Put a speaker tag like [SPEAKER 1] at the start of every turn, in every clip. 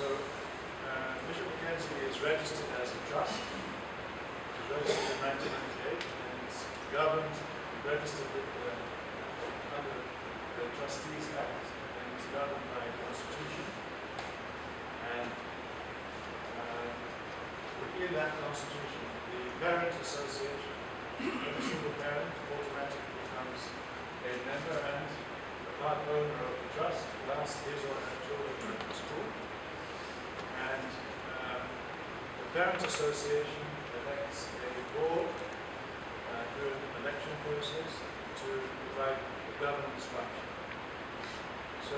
[SPEAKER 1] Bishop Mackenzie is registered as a trust. It was registered in 1998 and it's governed, registered with under the Trustees Act, and it's governed by a constitution. And within that constitution, the parent association, every single parent automatically becomes a member and a part owner of the trust, whilst his or her children are in school. And the parent association elects a board through an election process to provide the governance function. So,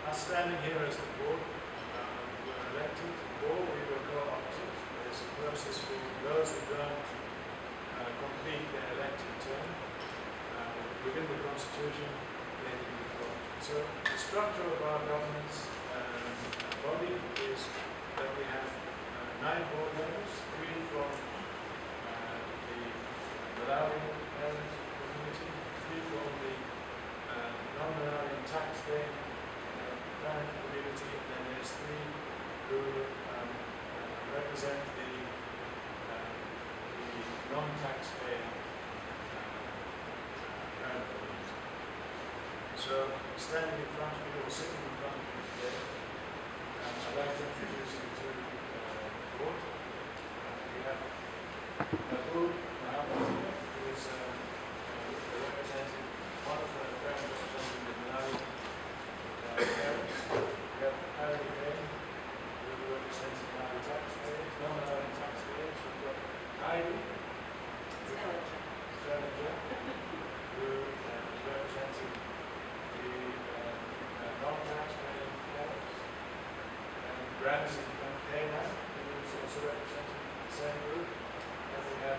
[SPEAKER 1] us standing here as the board, we're elected, or we were co-opted. There's a process for those who don't complete their elected term. Within the Constitution, they can be co-opted. So, the structure of our governance body is that we have 9 board members, 3 from the Malawian parent community, 3 from the non-Malawian taxpaying parent community, and then there's 3 who represent the non-taxpaying parent community. So, standing in front of you or sitting in front of you today, I'd like to introduce you to the board. We have Abu Muhammad here, who is representing one of the parents representing the Malawi parents. We have Harry Kane, who represents the Malawi taxpayers, non-Malawi taxpayers. We've got Heidi Strateger, who is representing the non-taxpaying parents. Ramsey Kena, who is also representing the same group. And we have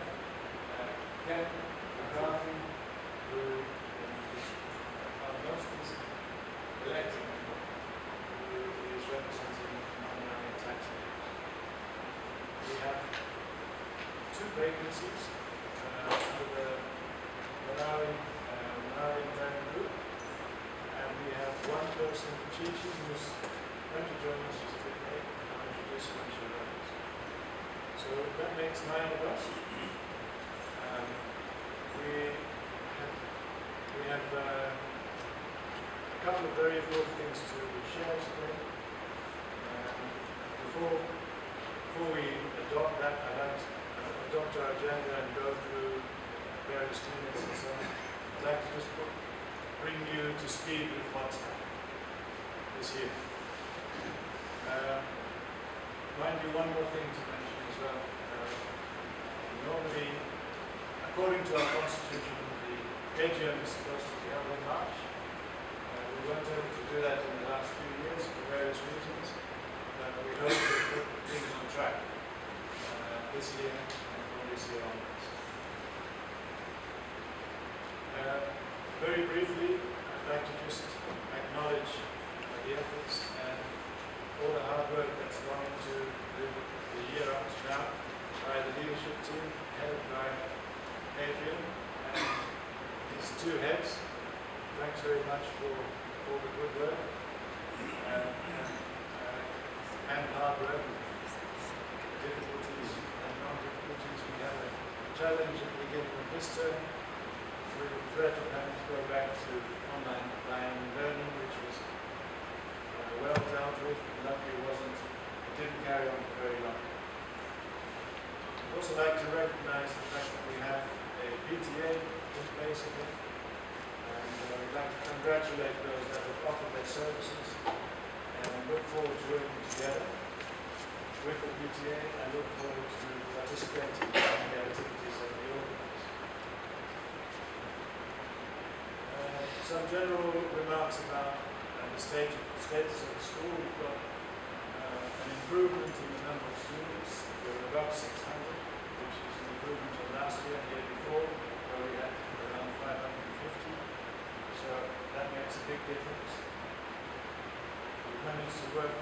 [SPEAKER 1] Ken McCarthy, who is our most recent elected member, who is representing non-Malawi taxpayers. We have 2 vacancies under the Malawi parent group, and we have 1 person, Chichi, who's going to join us just a bit late. I'll introduce her when she arrives. So that makes 9 of us. We have a couple of very important things to share today. Before we adopt that, I'd like to adopt our agenda and go through various units and so on. I'd like to just bring you to speed with what's happening this year. Mind you, one more thing to mention as well. Normally, according to our constitution, the AGM is supposed to be held in March. We weren't able to do that in the last few years for various reasons, but we hope to put things on track this year and from this year onwards. Very briefly, I'd like to just acknowledge the efforts and all the hard work that's gone into the year up to now by the leadership team, headed by Adrian and his 2 heads. Thanks very much for all the good work and hard work, difficulties and non-difficulties. We had a challenge at the beginning of this term with the threat of having to go back to online learning, which was well dealt with, and luckily it didn't carry on for very long. I'd also like to recognize the fact that we have a PTA in place again, and we'd like to congratulate those that have offered their services and look forward to working together with the PTA and look forward to participating in the activities that we organize. Some general remarks about the status of the school. We've got an improvement in the number of students. We're above 600, which is an improvement from last year and the year before, where we had around 550. So that makes a big difference. We've managed to work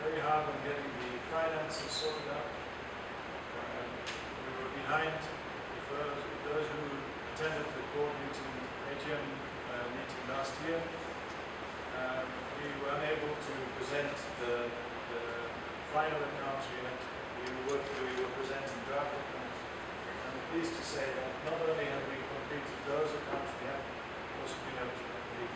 [SPEAKER 1] very hard on getting the finances sorted out. We were behind for those who attended the board meeting, AGM meeting last year. we were unable to present the final accounts. We were presenting draft accounts. And I'm pleased to say that not only have we completed those accounts, we have also been able to complete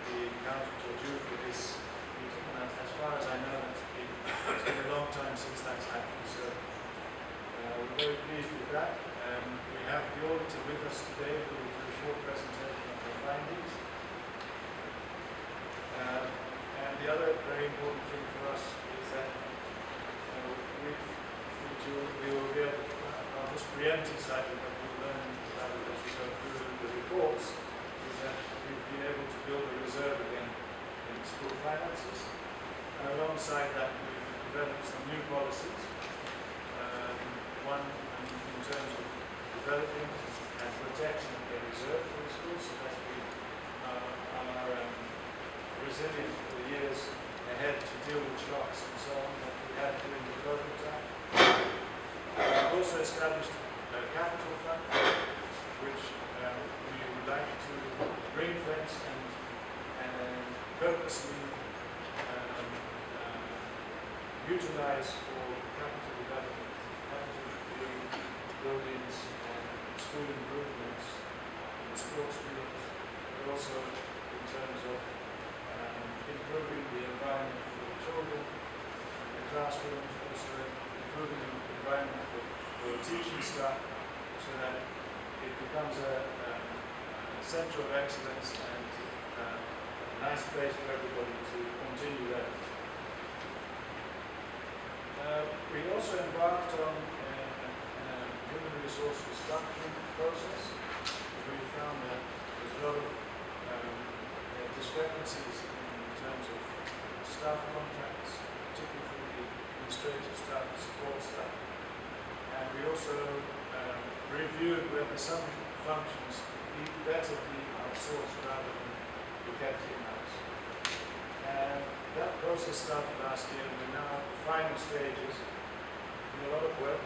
[SPEAKER 1] the accounts which are due for this meeting. And as far as I know, it's been a long time since that's happened. So we're very pleased with that. We have the auditor with us today who will do a short presentation of the findings. And the other very important thing for us is that we will be able to, I'll just preempt it slightly, but we'll learn about it as we go through the reports, is that we've been able to build a reserve again in school finances. And alongside that, we've developed some new policies. One in terms of developing and protecting a reserve for the schools so that we are resilient for the years ahead to deal with shocks and so on that we had during the COVID time. We've also established a capital fund, which we would like to ring-fence and purposely utilize for capital development, capital buildings and school improvements in the sports fields, but also in terms of improving the environment for the children, the classrooms, also improving the environment for teaching staff so that it becomes a centre of excellence and a nice place for everybody to continue that. We also embarked on a human resource restructuring process. We found that there's a lot of discrepancies in terms of staff contracts, particularly for the administrative staff, support staff. And we also reviewed whether some functions need better be outsourced rather than be kept in-house. And that process started last year, and we're now at the final stages. A lot of work,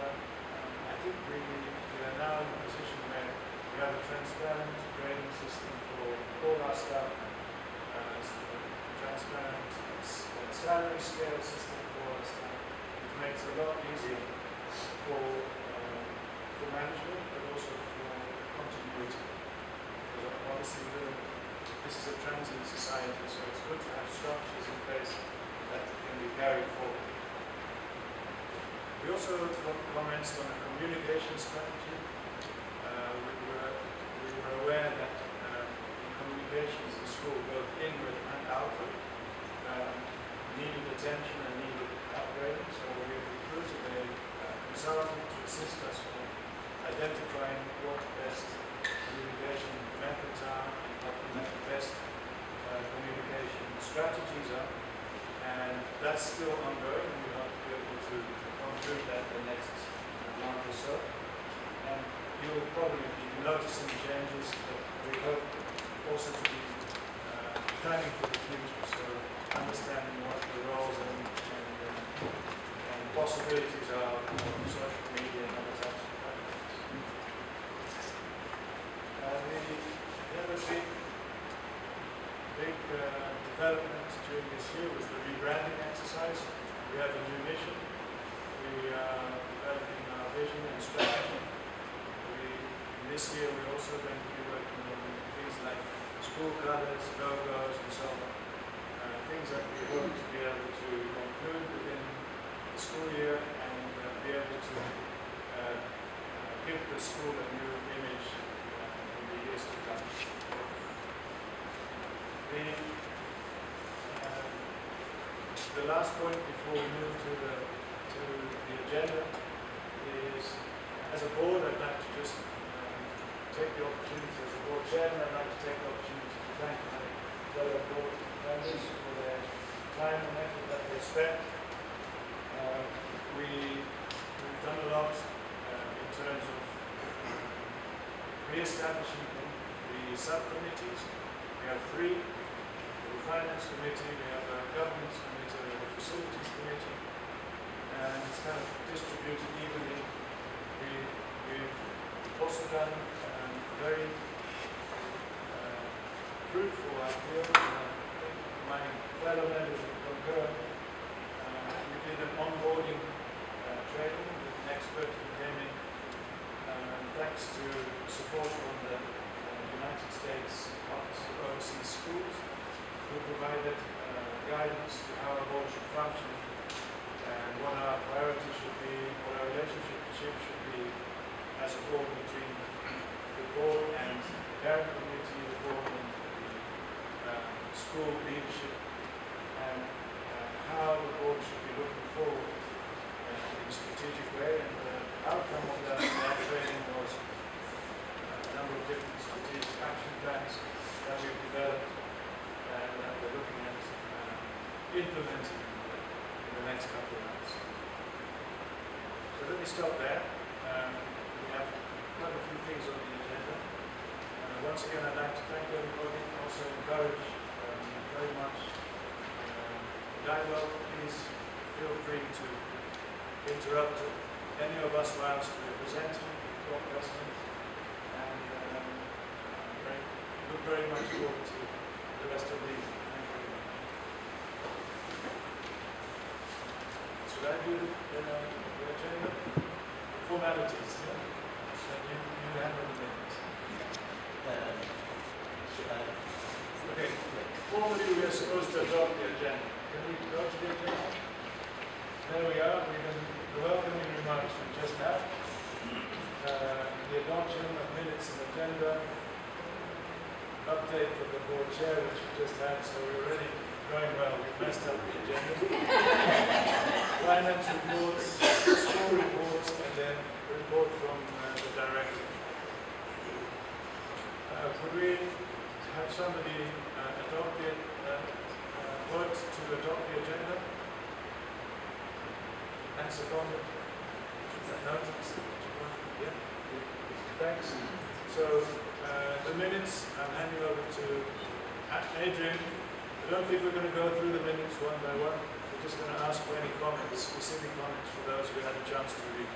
[SPEAKER 1] but I think we are now in a position where we have a transparent grading system for all our staff, transparent salary scale system for our staff, which makes it a lot easier for management, but also for continuity. Because obviously this is a transient society, so it's good to have structures in place that can be carried forward. We also commenced on a communication strategy. We were aware that communications in school, both inward and outward, needed attention and needed upgrading. So we have recruited a consultant to assist us in identifying what the best communication methods are and what the best communication strategies are. And that's still ongoing. We hope to be able to conclude that in the next month or so. And you'll probably be noticing changes, but we hope also to be planning for the future, so understanding what the roles and possibilities are of social media and other types of platforms. The other big development during this year was the rebranding exercise. We have a new mission. We are developing our vision and strategy. This year we're also going to be working on things like school colors, logos, and so on. Things that we hope to be able to conclude within the school year and be able to give the school a new image in the years to come. The last point before we move to the agenda is, as a board, I'd like to just take the opportunity, as a board chairman, I'd like to take the opportunity to thank my fellow board members for their time and effort that they spent. We've done a lot in terms of re-establishing the subcommittees. We have 3. The Finance Committee, we have a Governance Committee, we have a Facilities Committee, and it's kind of distributed evenly. We've also done very fruitful, I feel. I think my fellow members will concur. We did an onboarding training with an expert who came in, thanks to support from the United States Office of Overseas Schools, who provided guidance to how a board should function and what our priorities should be, what our relationship should be as a board between the board and the parent community, the board and the school leadership, and how the board should be looking forward in a strategic way. And the outcome of that training was a number of different strategic action plans that we've developed and that we're looking at implementing in the next couple of months. So let me stop there. We have quite a few things on the agenda. Once again, I'd like to thank everybody, also encourage very much dialogue. Please feel free to interrupt any of us whilst we're presenting to our president, and look very much forward to the rest of the evening. Thank you very much. Should I do the agenda? The formalities, yeah? And you handle the minutes. Okay. Formally, we are supposed to adopt the agenda. Can we go to the agenda? There we are. The welcoming remarks we just had. The adoption of minutes and agenda. Update for the board chair, which we just had, so we're already going well. We've messed up the agenda. Finance reports, school reports, and then a report from the director. Could we have somebody vote to adopt the agenda? Answer comment? No? Yeah. Thanks. So the minutes, I'm handing over to Adrian. I don't think we're going to go through the minutes one by one. We're just going to ask for any comments, specific comments for those who had a chance to read.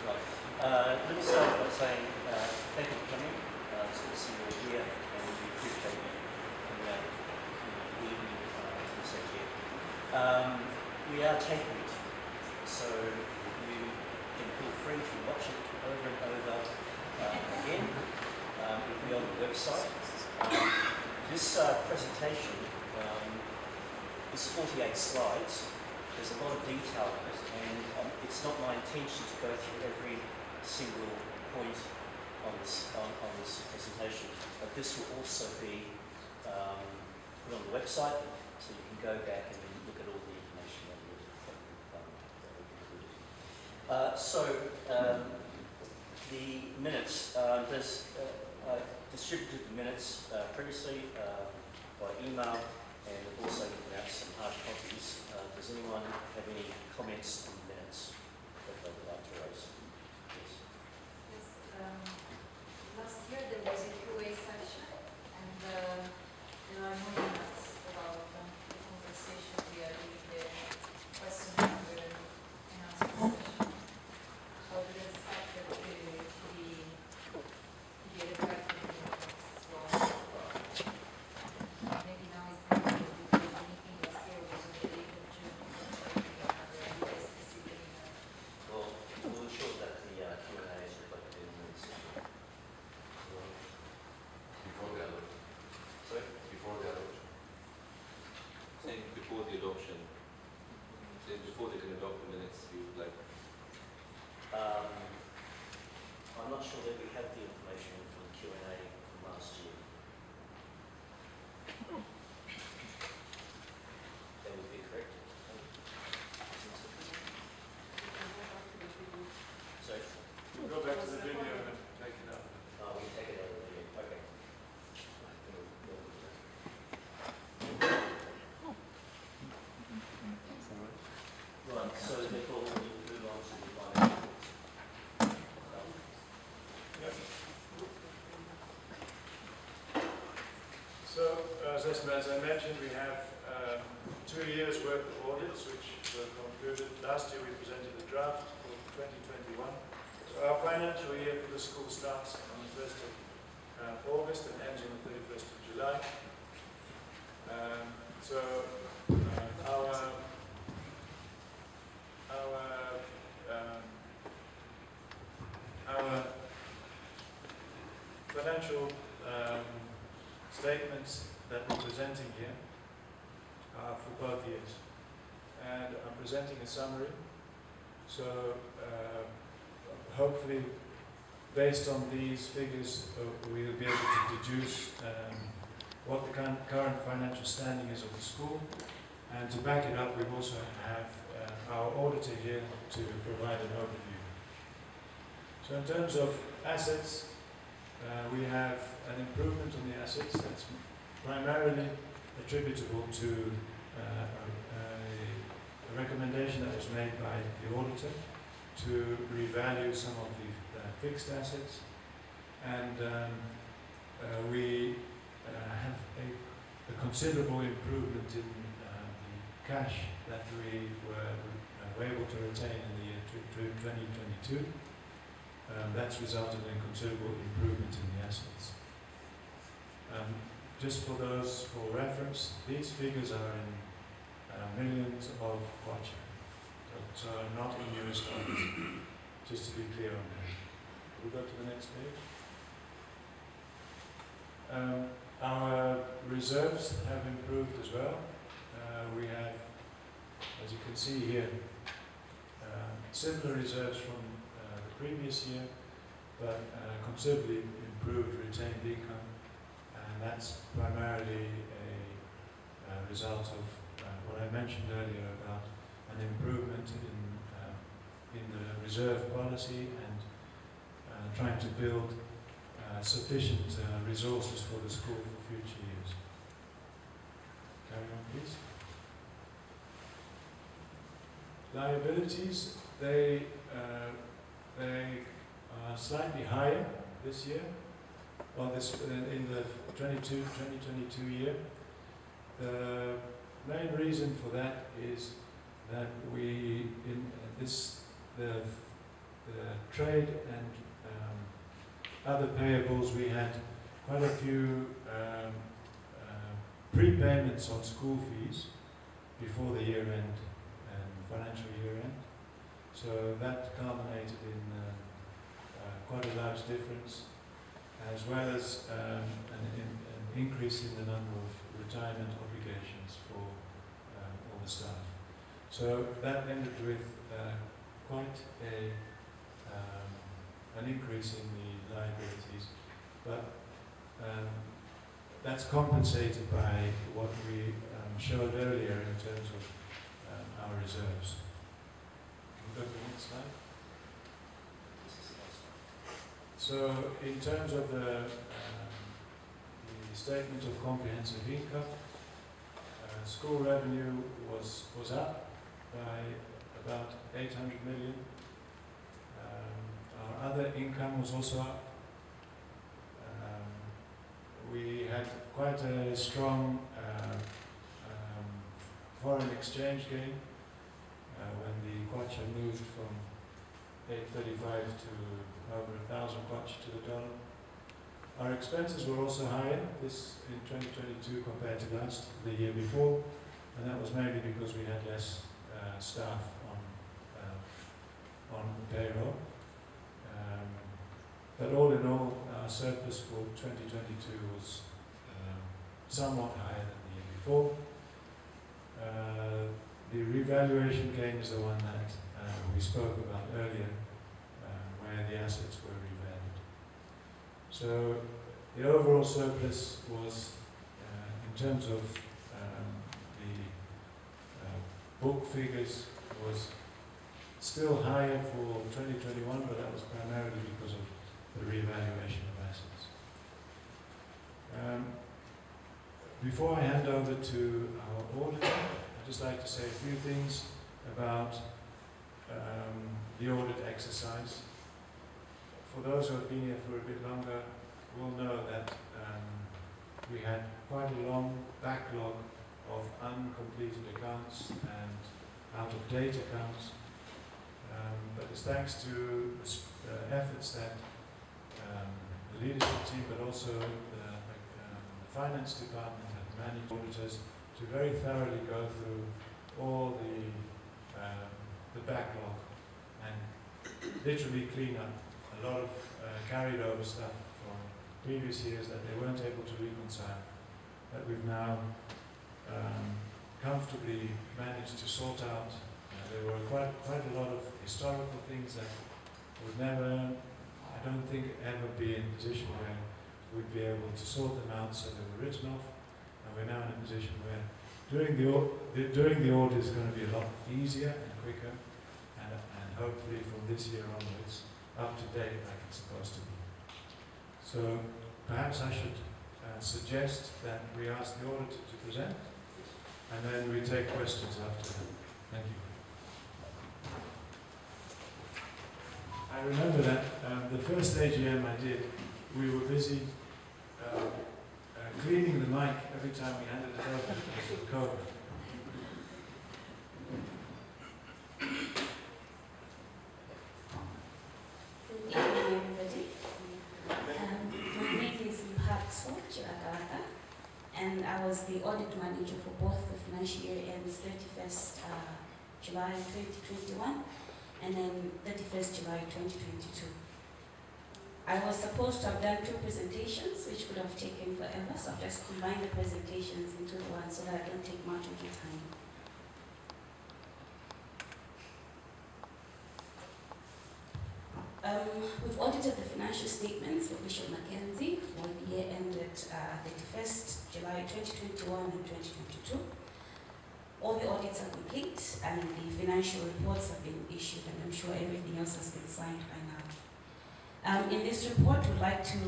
[SPEAKER 2] Right. Let me start by saying thank you for coming. It's good to see you all here, and we appreciate you coming out to the evening to the here. We are taping it, so you can feel free to watch it over and over again. It'll be on the website. This presentation is 48 slides. There's a lot of detail in it, and it's not my intention to go through every single point on this presentation, but this will also be put on the website, so you can go back and look at all the information that we've included. The minutes, distributed the minutes previously by email, and we've also given out some hard copies. Does anyone have any comments on the minutes that they would like to raise?
[SPEAKER 3] Yes. Last year there was a QA session, and there are no minutes about the conversation we are doing the question and answer session. So we expect it to be reflected in the minutes as well. Maybe now is the time to do the meeting last year was on the 8th of June.
[SPEAKER 2] Well, we'll ensure that the Q&A is reflected in the minutes.
[SPEAKER 4] Before the adoption.
[SPEAKER 2] Sorry?
[SPEAKER 4] Before the adoption. Saying before the adoption. Saying before they can adopt the minutes, you would like.
[SPEAKER 2] I'm not sure that we have the information from the Q&A from last year. That would be correct. Sorry?
[SPEAKER 1] We'll go back to the video and take it up.
[SPEAKER 2] We can take it out of the video. Okay. Right, so therefore we'll move on to the financial reports.
[SPEAKER 1] So, as I mentioned, we have 2 years' worth of audits which were concluded. Last year we presented a draft for 2021. So our financial year for the school starts on the 1st of August and ends on the 31st of July. So our financial statements that we're presenting here are for both years. And I'm presenting a summary. So hopefully, based on these figures, we'll be able to deduce what the current financial standing is of the school. And to back it up, we also have our auditor here to provide an overview. So in terms of assets, we have an improvement in the assets that's primarily attributable to a recommendation that was made by the auditor to revalue some of the fixed assets, and we have a considerable improvement in the cash that we were able to retain in the year 2022. That's resulted in considerable improvement in the assets. Just for those for reference, these figures are in millions of kwacha, so not in US dollars, just to be clear on that. We'll go to the next page. Our reserves have improved as well. We have, as you can see here, similar reserves from the previous year, but considerably improved retained income, and that's primarily a result of what I mentioned earlier about an improvement in the reserve policy and trying to build sufficient resources for the school for future years. Carry on, please. Liabilities, they are slightly higher this year, well, in the 2022 year. The main reason for that is that the trade and other payables, we had quite a few prepayments on school fees before the year end and financial year end. So that culminated in quite a large difference, as well as an increase in the number of retirement obligations for all the staff. So that ended with quite an increase in the liabilities, but that's compensated by what we showed earlier in terms of our reserves. Can we go to the next slide? So in terms of the statement of comprehensive income, school revenue was up by about 800 million. Our other income was also up. We had quite a strong foreign exchange gain when the kwacha moved from 835 to over 1,000 kwacha to the dollar. Our expenses were also higher this in 2022 compared to the year before, and that was mainly because we had less staff on payroll. But all in all, our surplus for 2022 was somewhat higher than the year before. The revaluation gain is the one that we spoke about earlier, where the assets were revalued. So the overall surplus was, in terms of the book figures, was still higher for 2021, but that was primarily because of the revaluation of assets. Before I hand over to our auditor, I'd just like to say a few things about the audit exercise. For those who have been here for a bit longer will know that we had quite a long backlog of uncompleted accounts and out-of-date accounts. But it's thanks to the efforts that the leadership team, but also the finance department have managed auditors to very thoroughly go through all the backlog and literally clean up a lot of carried over stuff from previous years that they weren't able to reconcile, that we've now comfortably managed to sort out. There were quite a lot of historical things that would never, I don't think, ever be in a position where we'd be able to sort them out, so they were written off, and we're now in a position where doing the audit is going to be a lot easier and quicker, and hopefully from this year onwards, up to date like it's supposed to be. So perhaps I should suggest that we ask the auditor to present, and then we take questions after that. Thank you. I remember that the first AGM I did, we were busy cleaning the mic every time we handed it over because of COVID.
[SPEAKER 5] Good evening, everybody. My name is Mhatso Chiragata, and I was the audit manager for both the financial year ends 31st July 2021 and then 31st July 2022. I was supposed to have done 2 presentations, which would have taken forever, so I've just combined the presentations into one so that I don't take much of your time. We've audited the financial statements of Bishop Mackenzie for the year ended 31st July 2021 and 2022. All the audits are complete and the financial reports have been issued, and I'm sure everything else has been signed by now. In this report, we'd like to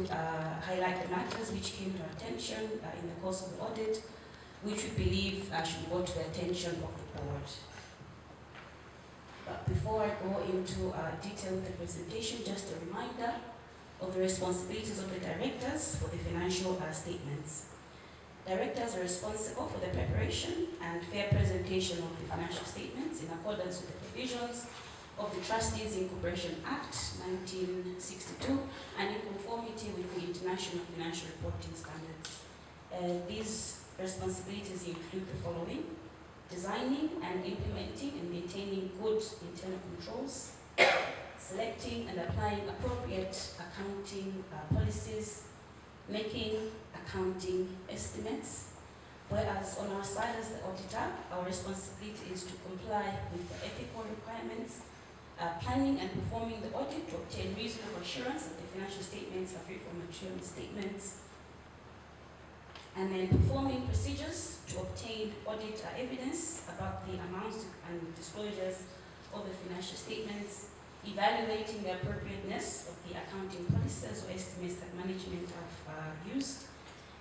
[SPEAKER 5] highlight the matters which came to our attention in the course of the audit, which we believe should go to the attention of the board. But before I go into detail with the presentation, just a reminder of the responsibilities of the directors for the financial statements. Directors are responsible for the preparation and fair presentation of the financial statements in accordance with the provisions of the Trustees Incorporation Act 1962 and in conformity with the International Financial Reporting Standards. These responsibilities include the following: designing and implementing and maintaining good internal controls, selecting and applying appropriate accounting policies, making accounting estimates, whereas on our side as the auditor, our responsibility is to comply with the ethical requirements, planning and performing the audit to obtain reasonable assurance that the financial statements are free from material misstatements, and then performing procedures to obtain audit evidence about the amounts and disclosures of the financial statements, evaluating the appropriateness of the accounting policies or estimates that management have used,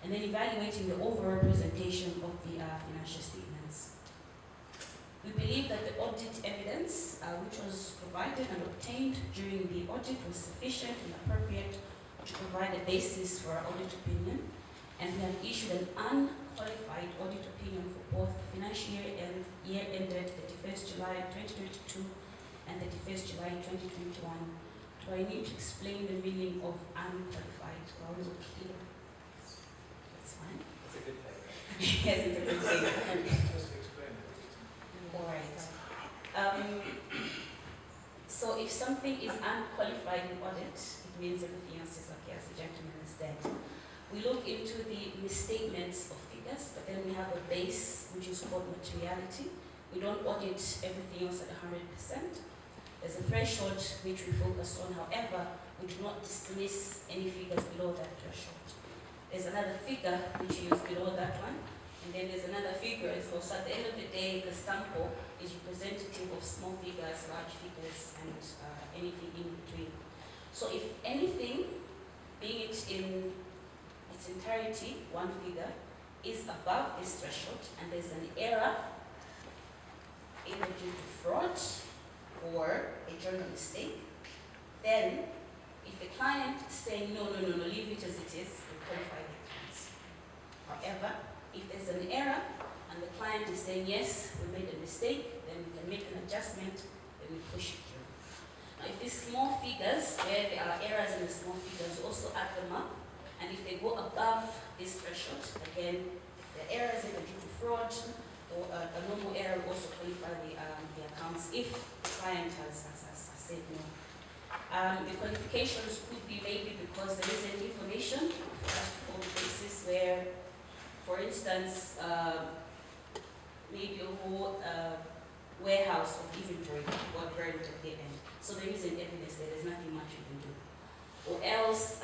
[SPEAKER 5] and then evaluating the overall presentation of the financial statements. We believe that the audit evidence which was provided and obtained during the audit was sufficient and appropriate to provide a basis for our audit opinion, and we have issued an unqualified audit opinion for both the financial year ended 31st July 2022 and 31st July 2021. Do I need to explain the meaning of unqualified? Or is it clear? That's fine.
[SPEAKER 2] It's a good thing.
[SPEAKER 5] Yes, it's a good thing.
[SPEAKER 1] Just explain it.
[SPEAKER 5] All right. So if something is unqualified in audit, it means everything else is okay, as the gentleman has said. We look into the misstatements of figures, but then we have a base which is called materiality. We don't audit everything else at 100%. There's a threshold which we focus on, however, we do not dismiss any figures below that threshold. There's another figure which is below that one, and then there's another figure as well. So at the end of the day, the sample is representative of small figures, large figures, and anything in between. So if anything, being it in its entirety, one figure, is above this threshold, and there's an error, either due to fraud or a journal mistake, then if the client is saying, no, leave it as it is, we qualify the accounts. However, if there's an error and the client is saying, yes, we made a mistake, then we can make an adjustment, then we push it through. Now, if these small figures, where there are errors in the small figures, also add them up. And if they go above this threshold, again, if the errors are due to fraud, or a normal error will also qualify the accounts if the client has said no. The qualifications could be maybe because there isn't information, just for the cases where, for instance, maybe a whole warehouse of inventory got burned at the end. So there isn't evidence there, there's nothing much you can do. Or else,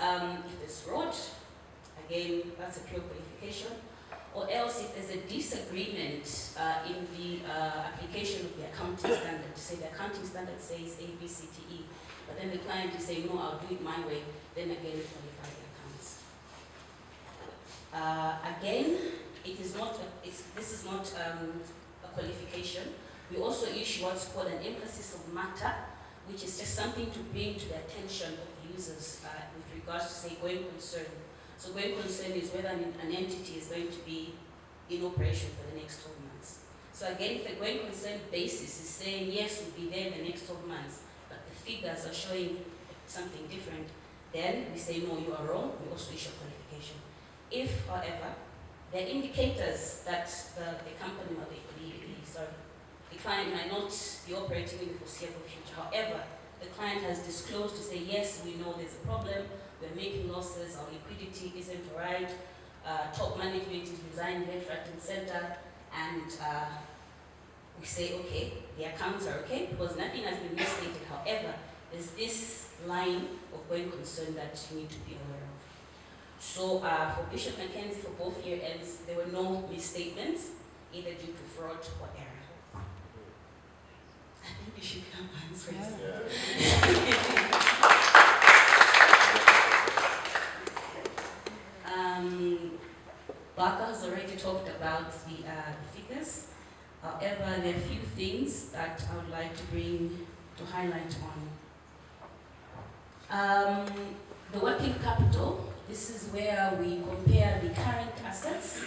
[SPEAKER 5] if there's fraud, again, that's a pure qualification. Or else if there's a disagreement in the application of the accounting standard, say the accounting standard says A, B, C, D, E, but then the client is saying, no, I'll do it my way, then again, you qualify the accounts. Again, this is not a qualification. We also issue what's called an emphasis of matter, which is just something to bring to the attention of users with regards to, say, going concern. So going concern is whether an entity is going to be in operation for the next 12 months. So again, if the going concern basis is saying, yes, we'll be there in the next 12 months, but the figures are showing something different, then we say, no, you are wrong, we also issue a qualification. If, however, there are indicators that the company or the client might not be operating in the foreseeable future. However, the client has disclosed to say, yes, we know there's a problem, we're making losses, our liquidity isn't right, top management is resigning left, right, and center, and we say, okay, the accounts are okay because nothing has been misstated. However, there's this line of going concern that you need to be aware of. So for Bishop Mackenzie, for both year ends, there were no misstatements, either due to fraud or error. I think you should come answers. Barker has already talked about the figures. However, there are a few things that I would like to bring to highlight on. The working capital, this is where we compare the current assets,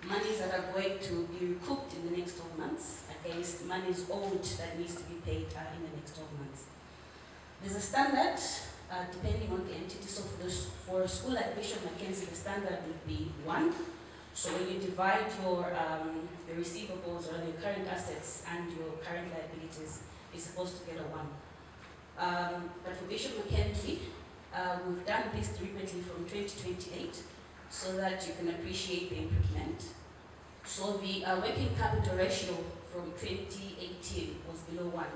[SPEAKER 5] monies that are going to be recouped in the next 12 months, against monies owed that needs to be paid in the next 12 months. There's a standard, depending on the entity. So for a school like Bishop Mackenzie, the standard would be 1. So when you divide your receivables or your current assets and your current liabilities, you're supposed to get a 1. But for Bishop Mackenzie, we've done this deliberately from 2028 so that you can appreciate the improvement. So the working capital ratio from 2018 was below 1.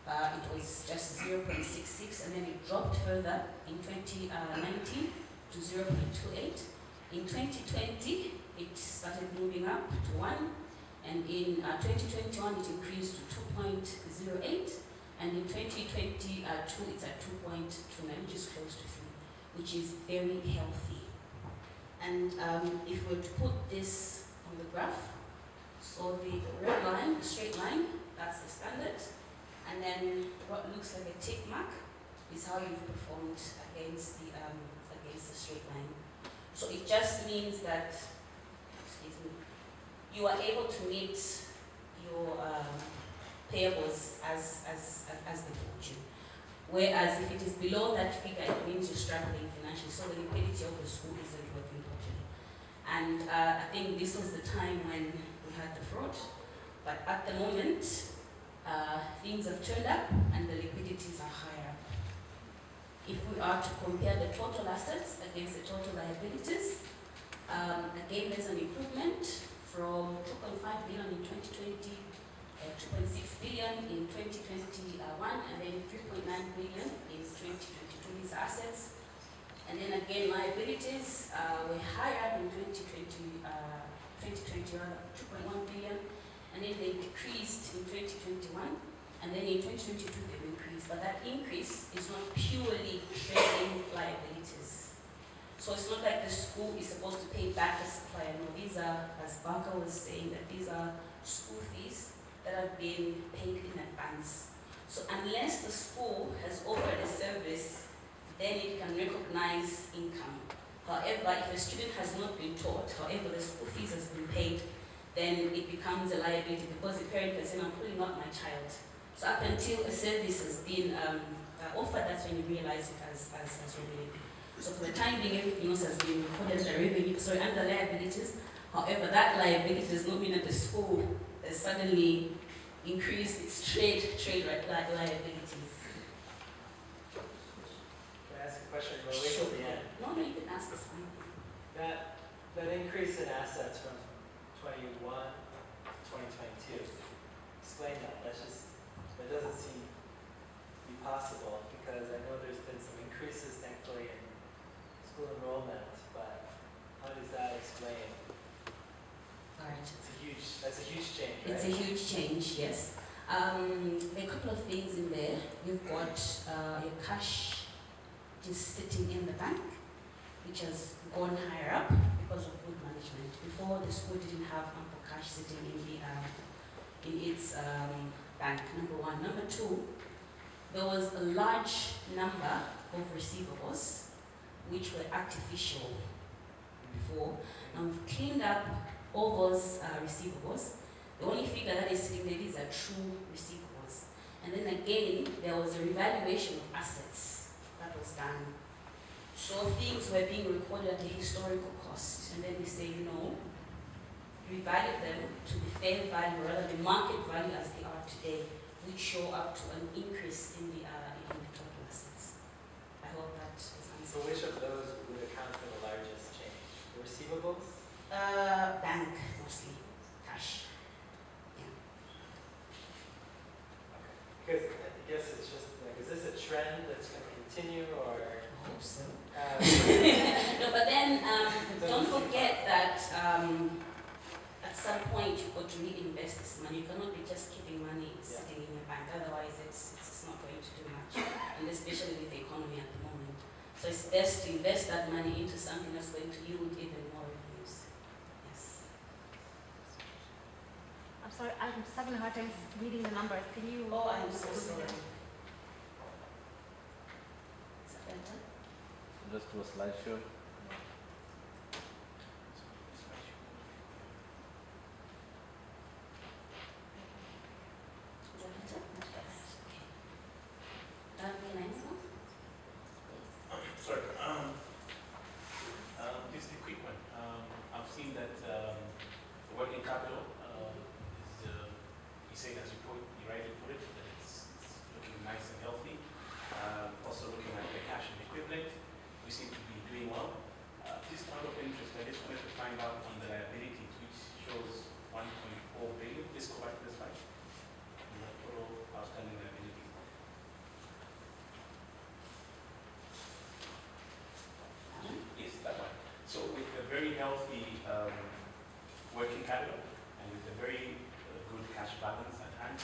[SPEAKER 5] It was just 0.66, and then it dropped further in 2019 to 0.28. In 2020, it started moving up to 1, and in 2021 it increased to 2.08, and in 2022 it's at 2.29, which is close to 3, which is very healthy. And if we were to put this on the graph, so the red line, the straight line, that's the standard, and then what looks like a tick mark is how you've performed against the straight line. So it just means that, you are able to meet your payables as they told you. Whereas if it is below that figure, it means you're struggling financially, so the liquidity of the school isn't working properly. And I think this was the time when we had the fraud, but at the moment, things have turned up and the liquidities are higher. If we are to compare the total assets against the total liabilities, again there's an improvement from 2.5 billion in 2020, 2.6 billion in 2021, and then 3.9 billion in 2022. These assets, and then again liabilities were higher in 2020 rather 2.1 billion, and then they decreased in 2021, and then in 2022 they increased. But that increase is not purely trading liabilities. So it's not like the school is supposed to pay back the supplier. No, these are, as Barker was saying, that these are school fees that have been paid in advance. So unless the school has offered a service, then it can recognize income. However, if a student has not been taught, however the school fees has been paid, then it becomes a liability because the parent can say, I'm pulling out my child. So up until a service has been offered, that's when you realize it as revenue. So for the time being, everything else has been recorded as revenue, sorry, under liabilities. However, that liability does not mean that the school has suddenly increased its trade liabilities.
[SPEAKER 6] Can I ask a question? We'll wait till the end.
[SPEAKER 5] No, you can ask this one.
[SPEAKER 6] That increase in assets from 21 to 2022, explain that. That doesn't seem to be possible because I know there's been some increases, thankfully, in school enrollment, but how does that explain?
[SPEAKER 5] All right.
[SPEAKER 6] That's a huge change, right?
[SPEAKER 5] It's a huge change, yes. There are a couple of things in there. You've got your cash just sitting in the bank, which has gone higher up because of good management. Before, the school didn't have ample cash sitting in its bank, number one. Number two, there was a large number of receivables which were artificial before, and we've cleaned up all those receivables. The only figure that is sitting there is a true receivables. And then again, there was a revaluation of assets that was done. So things were being recorded at a historical cost, and then we say, no, revalue them to the fair value, rather the market value as they are today, which show up to an increase in the total assets. I hope that is answered.
[SPEAKER 6] So which of those would account for the largest change? The receivables?
[SPEAKER 5] Bank, mostly. Cash. Yeah.
[SPEAKER 6] Okay. Because I guess it's just like, is this a trend that's going to continue or?
[SPEAKER 5] I hope so.
[SPEAKER 6] Uh,
[SPEAKER 5] No, but then don't forget that at some point you've got to reinvest this money. You cannot be just keeping money sitting in your bank. Otherwise, it's not going to do much, and especially with the economy at the moment. So it's best to invest that money into something that's going to yield even more revenues. Yes.
[SPEAKER 7] I'm sorry, I'm just having a hard time reading the numbers. Can you?
[SPEAKER 5] Oh, I'm so sorry. Is that better?
[SPEAKER 4] Just do a slideshow.
[SPEAKER 5] Is that better? Okay. Can I move on?
[SPEAKER 8] Sorry. Just a quick one. I've seen that the working capital is, you say as you rightly put it, that it's looking nice and healthy. Also looking at the cash and equivalent, we seem to be doing well. Just out of interest, I just wanted to find out on the liabilities, which shows 1.4 billion. Just go back to the slide. The total outstanding liability. Yes, that one. So with a very healthy working capital and with a very good cash balance at hand,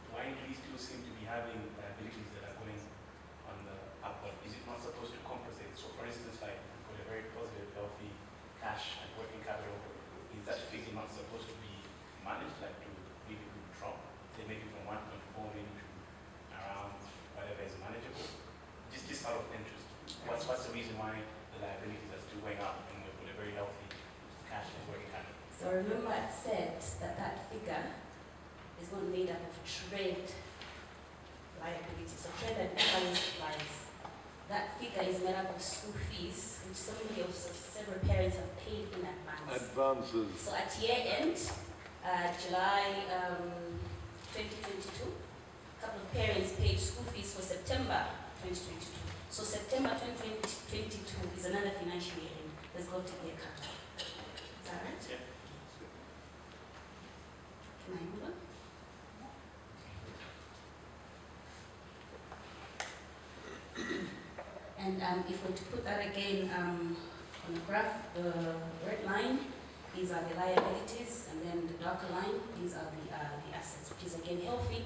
[SPEAKER 8] why do we still seem to be having liabilities that are going on the upward? Is it not supposed to compensate? So for instance, like we've got a very positive, healthy cash and working capital, is that figure not supposed to be managed, like to maybe drop, say maybe from 1.4 maybe to around whatever is manageable? Just out of interest, what's the reason why the liabilities are still going up and we've got a very healthy cash and working capital?
[SPEAKER 5] So remember I said that figure is not made up of trade liabilities. So trade liabilities supplies. That figure is made up of school fees, which several parents have paid in advance.
[SPEAKER 9] Advances.
[SPEAKER 5] So at year end, July 2022, a couple of parents paid school fees for September 2022. So September 2022 is another financial year end. There's got to be a cut-off. Is that right?
[SPEAKER 8] Yeah.
[SPEAKER 5] Can I move on? And if we're to put that again on the graph, the red line, these are the liabilities, and then the darker line, these are the assets, which is again healthy,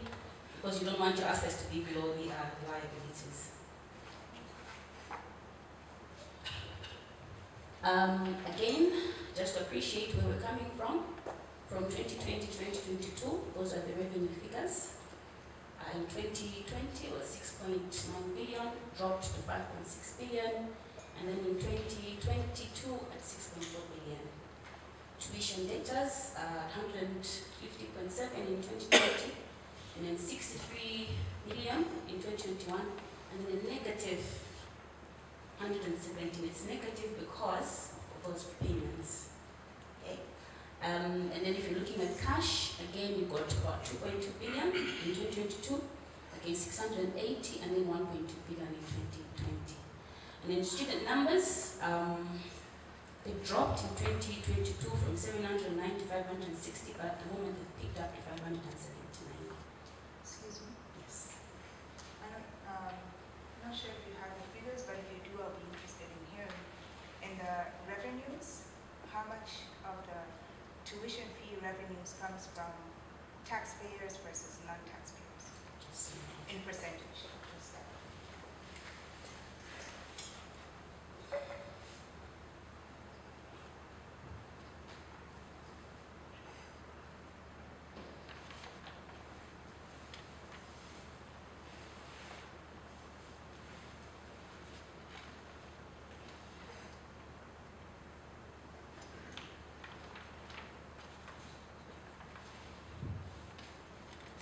[SPEAKER 5] because you don't want your assets to be below the liabilities. Again, just to appreciate where we're coming from 2020 to 2022, those are the revenue figures. In 2020, it was 6.9 billion, dropped to 5.6 billion, and then in 2022 at 6.4 billion. Tuition debtors, 150.7 in 2020, and then 63 million in 2021, and then a negative 117. It's negative because of those payments. Okay. And then if you're looking at cash, again you got about 2.2 billion in 2022, again 680, and then 1.2 billion in 2020. And then student numbers, they dropped in 2022 from 790 to 560, but at the moment they've picked up to 579.
[SPEAKER 9] Excuse me.
[SPEAKER 5] Yes.
[SPEAKER 9] I'm not sure if you have the figures, but if you do, I'll be interested in hearing. In the revenues, how much of the tuition fee revenues comes from taxpayers versus non-taxpayers in percentage? Just that.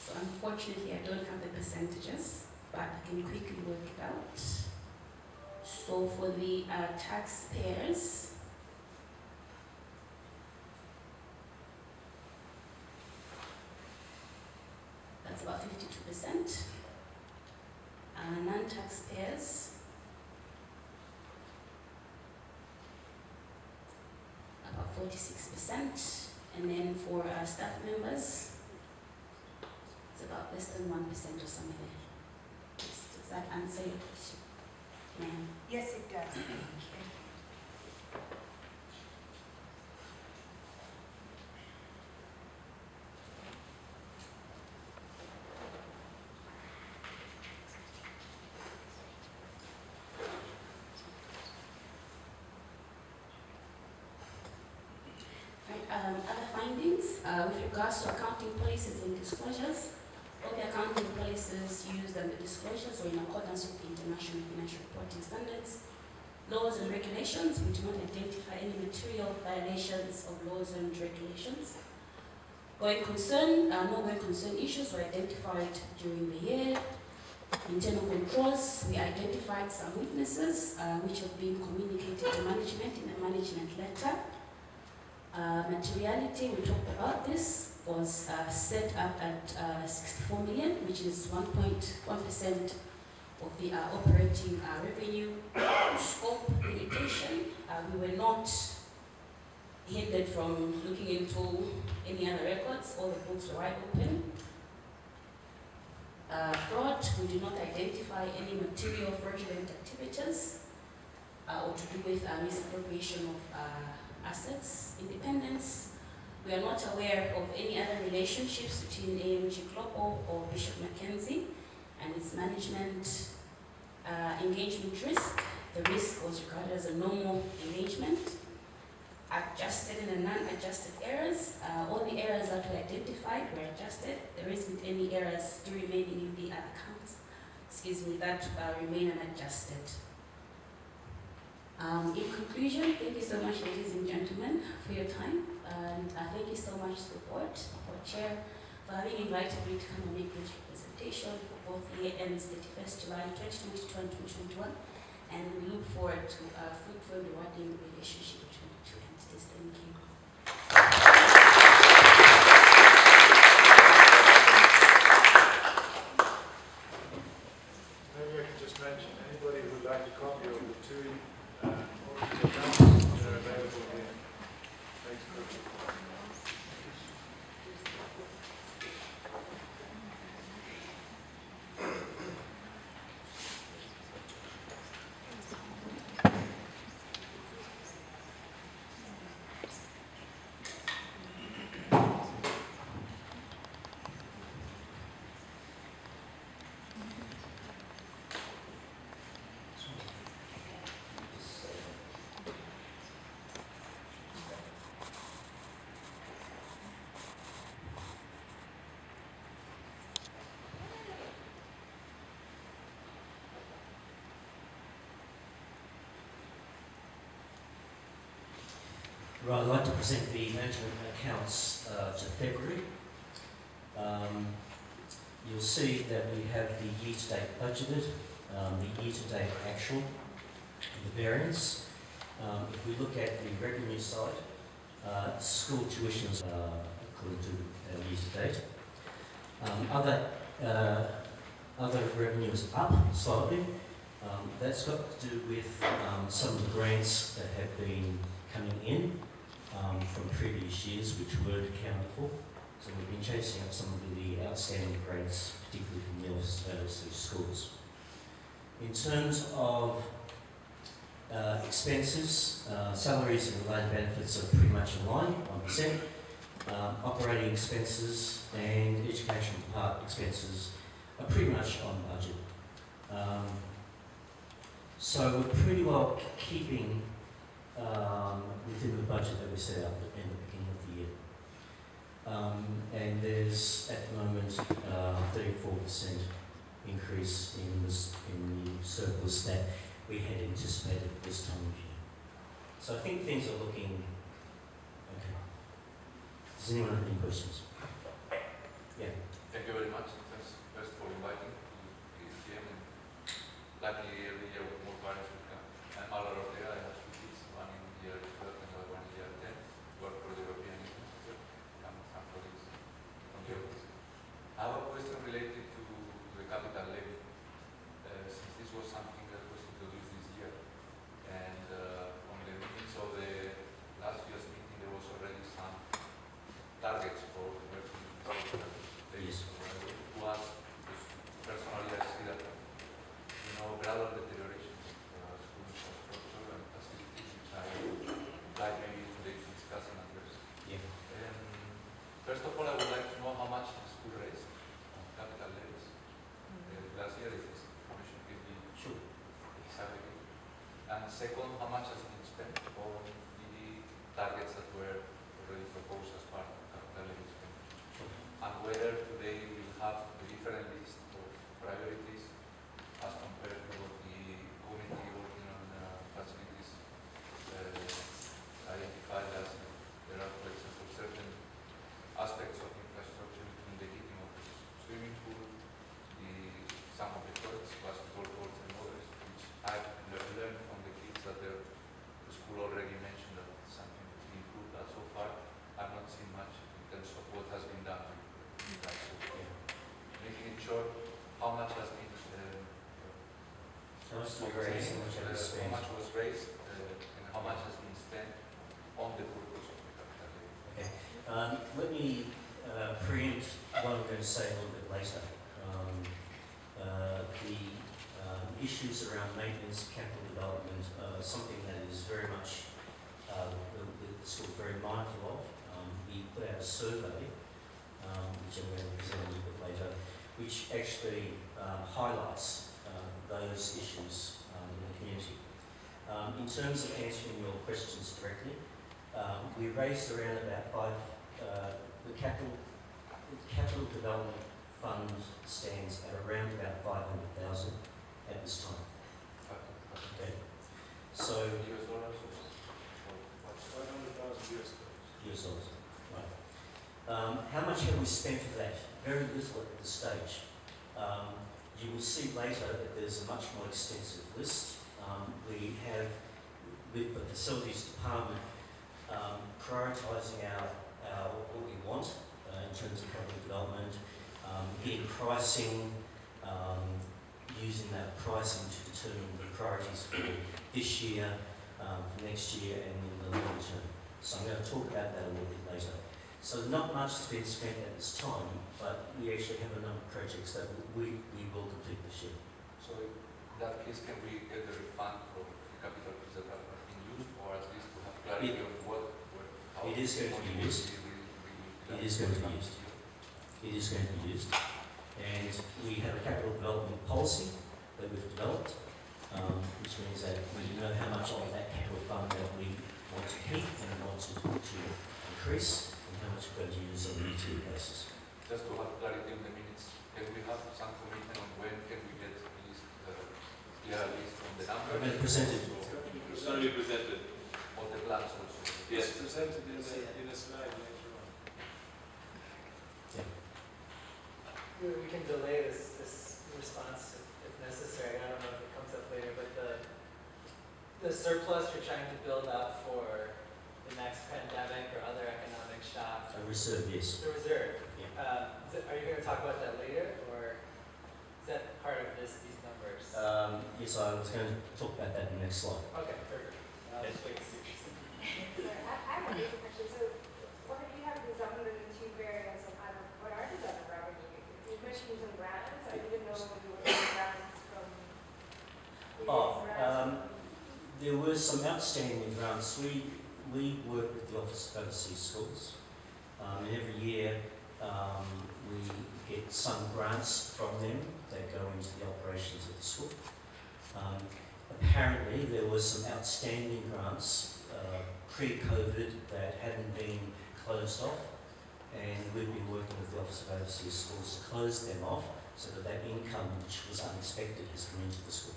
[SPEAKER 5] So unfortunately, I don't have the percentages, but I can quickly work it out. So for the taxpayers, that's about 52%. Non-taxpayers, about 46%. And then for staff members, it's about less than 1% or something there. Does that answer your question, ma'am?
[SPEAKER 9] Yes, it does. Thank you.
[SPEAKER 5] Other findings, with regards to accounting policies and disclosures, all the accounting policies used and the disclosures were in accordance with the International Financial Reporting Standards. Laws and regulations, we do not identify any material violations of laws and regulations. Going concern, no going concern issues were identified during the year. Internal controls, we identified some weaknesses which have been communicated to management in the management letter. Materiality, we talked about this, was set up at 64 million, which is 1.1% of the operating revenue. Scope limitation, we were not hindered from looking into any other records. All the books were wide open. Fraud, we do not identify any material fraudulent activities or to do with misappropriation of assets. Independence, we are not aware of any other relationships between AMG Global or Bishop Mackenzie and its management. Engagement risk, the risk was regarded as a normal engagement. Adjusted and non-adjusted errors, all the errors that were identified were adjusted. There isn't any errors still remaining in the accounts, that remain unadjusted. In conclusion, thank you so much, ladies and gentlemen, for your time, and thank you so much to the board, our chair, for having invited me to come and make this representation for both the year ends 31st July 2022 and 2021, and we look forward to a fruitful and rewarding relationship between the two entities. Thank you.
[SPEAKER 1] Maybe I can just mention, anybody who would like a copy of the two audited accounts, they're available here. Thanks,
[SPEAKER 2] Right, I'd like to present the management accounts to February. you'll see that we have the year-to-date budgeted, the year-to-date actual, and the variance. If we look at the revenue side, school tuitions according to year-to-date. Other revenue is up slightly. That's got to do with some of the grants that have been coming in from previous years which weren't accounted for. So we've been chasing up some of the outstanding grants, particularly from the overseas schools. In terms of expenses, salaries and related benefits are pretty much in line, 1%. Operating expenses and education part expenses are pretty much on budget. So we're pretty well keeping within the budget that we set up in the beginning of the year. And there's at the moment 34% increase in the surplus that we had anticipated this time of year. So I think things are looking okay. Does anyone have any questions? Yeah.
[SPEAKER 4] Thank you very much. First for inviting me to GM, and luckily every year with more parents will come. I'm Alar Ortega. I have 2 kids, one in year 12 and the other one in year 10. Work for the European Union. Some colleagues from the office. I have a question related to the capital levy. Since this was something that was introduced this year, and on the meetings of the last year's meeting, there was already some targets for working capital levy.
[SPEAKER 2] Yes.
[SPEAKER 4] So I would like to ask, because personally I see that, gradual deterioration of school infrastructure and facilities, which I would like maybe today to discuss and address.
[SPEAKER 2] Yeah.
[SPEAKER 4] First of all, I would like to know how much the school raised on capital levies last year, if this information can be
[SPEAKER 2] Sure.
[SPEAKER 4] exactly. And second, how much has been spent on the targets that were already proposed as part of capital levy expenditure?
[SPEAKER 2] Sure.
[SPEAKER 4] And whether today we have a different list of priorities as compared to what the committee working on facilities identified as there are, for example, certain aspects of infrastructure, including the heating of the swimming pool, some of the courts, basketball courts and others, which I've learned from the kids that the school already mentioned that something to be improved, but so far I've not seen much in terms of what has been done with that. So, making it short, how much has been
[SPEAKER 2] How much was raised and how much have we spent?
[SPEAKER 4] how much was raised and how much has been spent on the purpose of the capital levy?
[SPEAKER 2] Okay. Let me preempt what I'm going to say a little bit later. The issues around maintenance, capital development, something that is very much the school very mindful of. We put out a survey, which I'm going to present a little bit later, which actually highlights those issues in the community. In terms of answering your questions directly, we raised around about the capital development fund stands at around about 500,000 at this time. Okay. So
[SPEAKER 4] US dollars or what's
[SPEAKER 1] 500,000 US dollars.
[SPEAKER 2] US dollars. Right. How much have we spent of that? Very little at this stage. You will see later that there's a much more extensive list. We have, with the facilities department, prioritising what we want in terms of capital development, getting pricing, using that pricing to determine the priorities for this year, for next year, and in the long term. So I'm going to talk about that a little bit later. So not much has been spent at this time, but we actually have a number of projects that we will complete this year.
[SPEAKER 4] So in that case, can we get a refund for the capital fees that are being used, or at least to have clarity on how
[SPEAKER 2] it is going to be used. It is going to be used. It is going to be used. And we have a capital development policy that we've developed, which means that we know how much of that capital fund that we want to keep and want to increase, and how much we're going to use on a yearly basis.
[SPEAKER 4] Just to have clarity in the minutes, can we have some commitment on when can we get at least clear list from the numbers?
[SPEAKER 2] I'm going to present it.
[SPEAKER 4] It's going to be presented. On the plans also.
[SPEAKER 1] Yes, presented in a slide later on.
[SPEAKER 2] Yeah.
[SPEAKER 6] we can delay this response if necessary. I don't know if it comes up later, but the surplus you're trying to build up for the next pandemic or other economic shock.
[SPEAKER 2] A reserve, yes.
[SPEAKER 6] The reserve.
[SPEAKER 2] Yeah.
[SPEAKER 6] Are you going to talk about that later, or is that part of these numbers?
[SPEAKER 2] Yes, I was going to talk about that in the next slide.
[SPEAKER 6] Okay, perfect. I'll just wait to see.
[SPEAKER 10] I have a basic question. So, what do you have these 102 variants of what are these other revenue? You mentioned some grants. I didn't know you were getting grants from.
[SPEAKER 2] There were some outstanding grants. We work with the Office of Overseas Schools, and every year we get some grants from them that go into the operations of the school. Apparently there were some outstanding grants pre-COVID that hadn't been closed off, and we've been working with the Office of Overseas Schools to close them off so that that income, which was unexpected, has come into the school.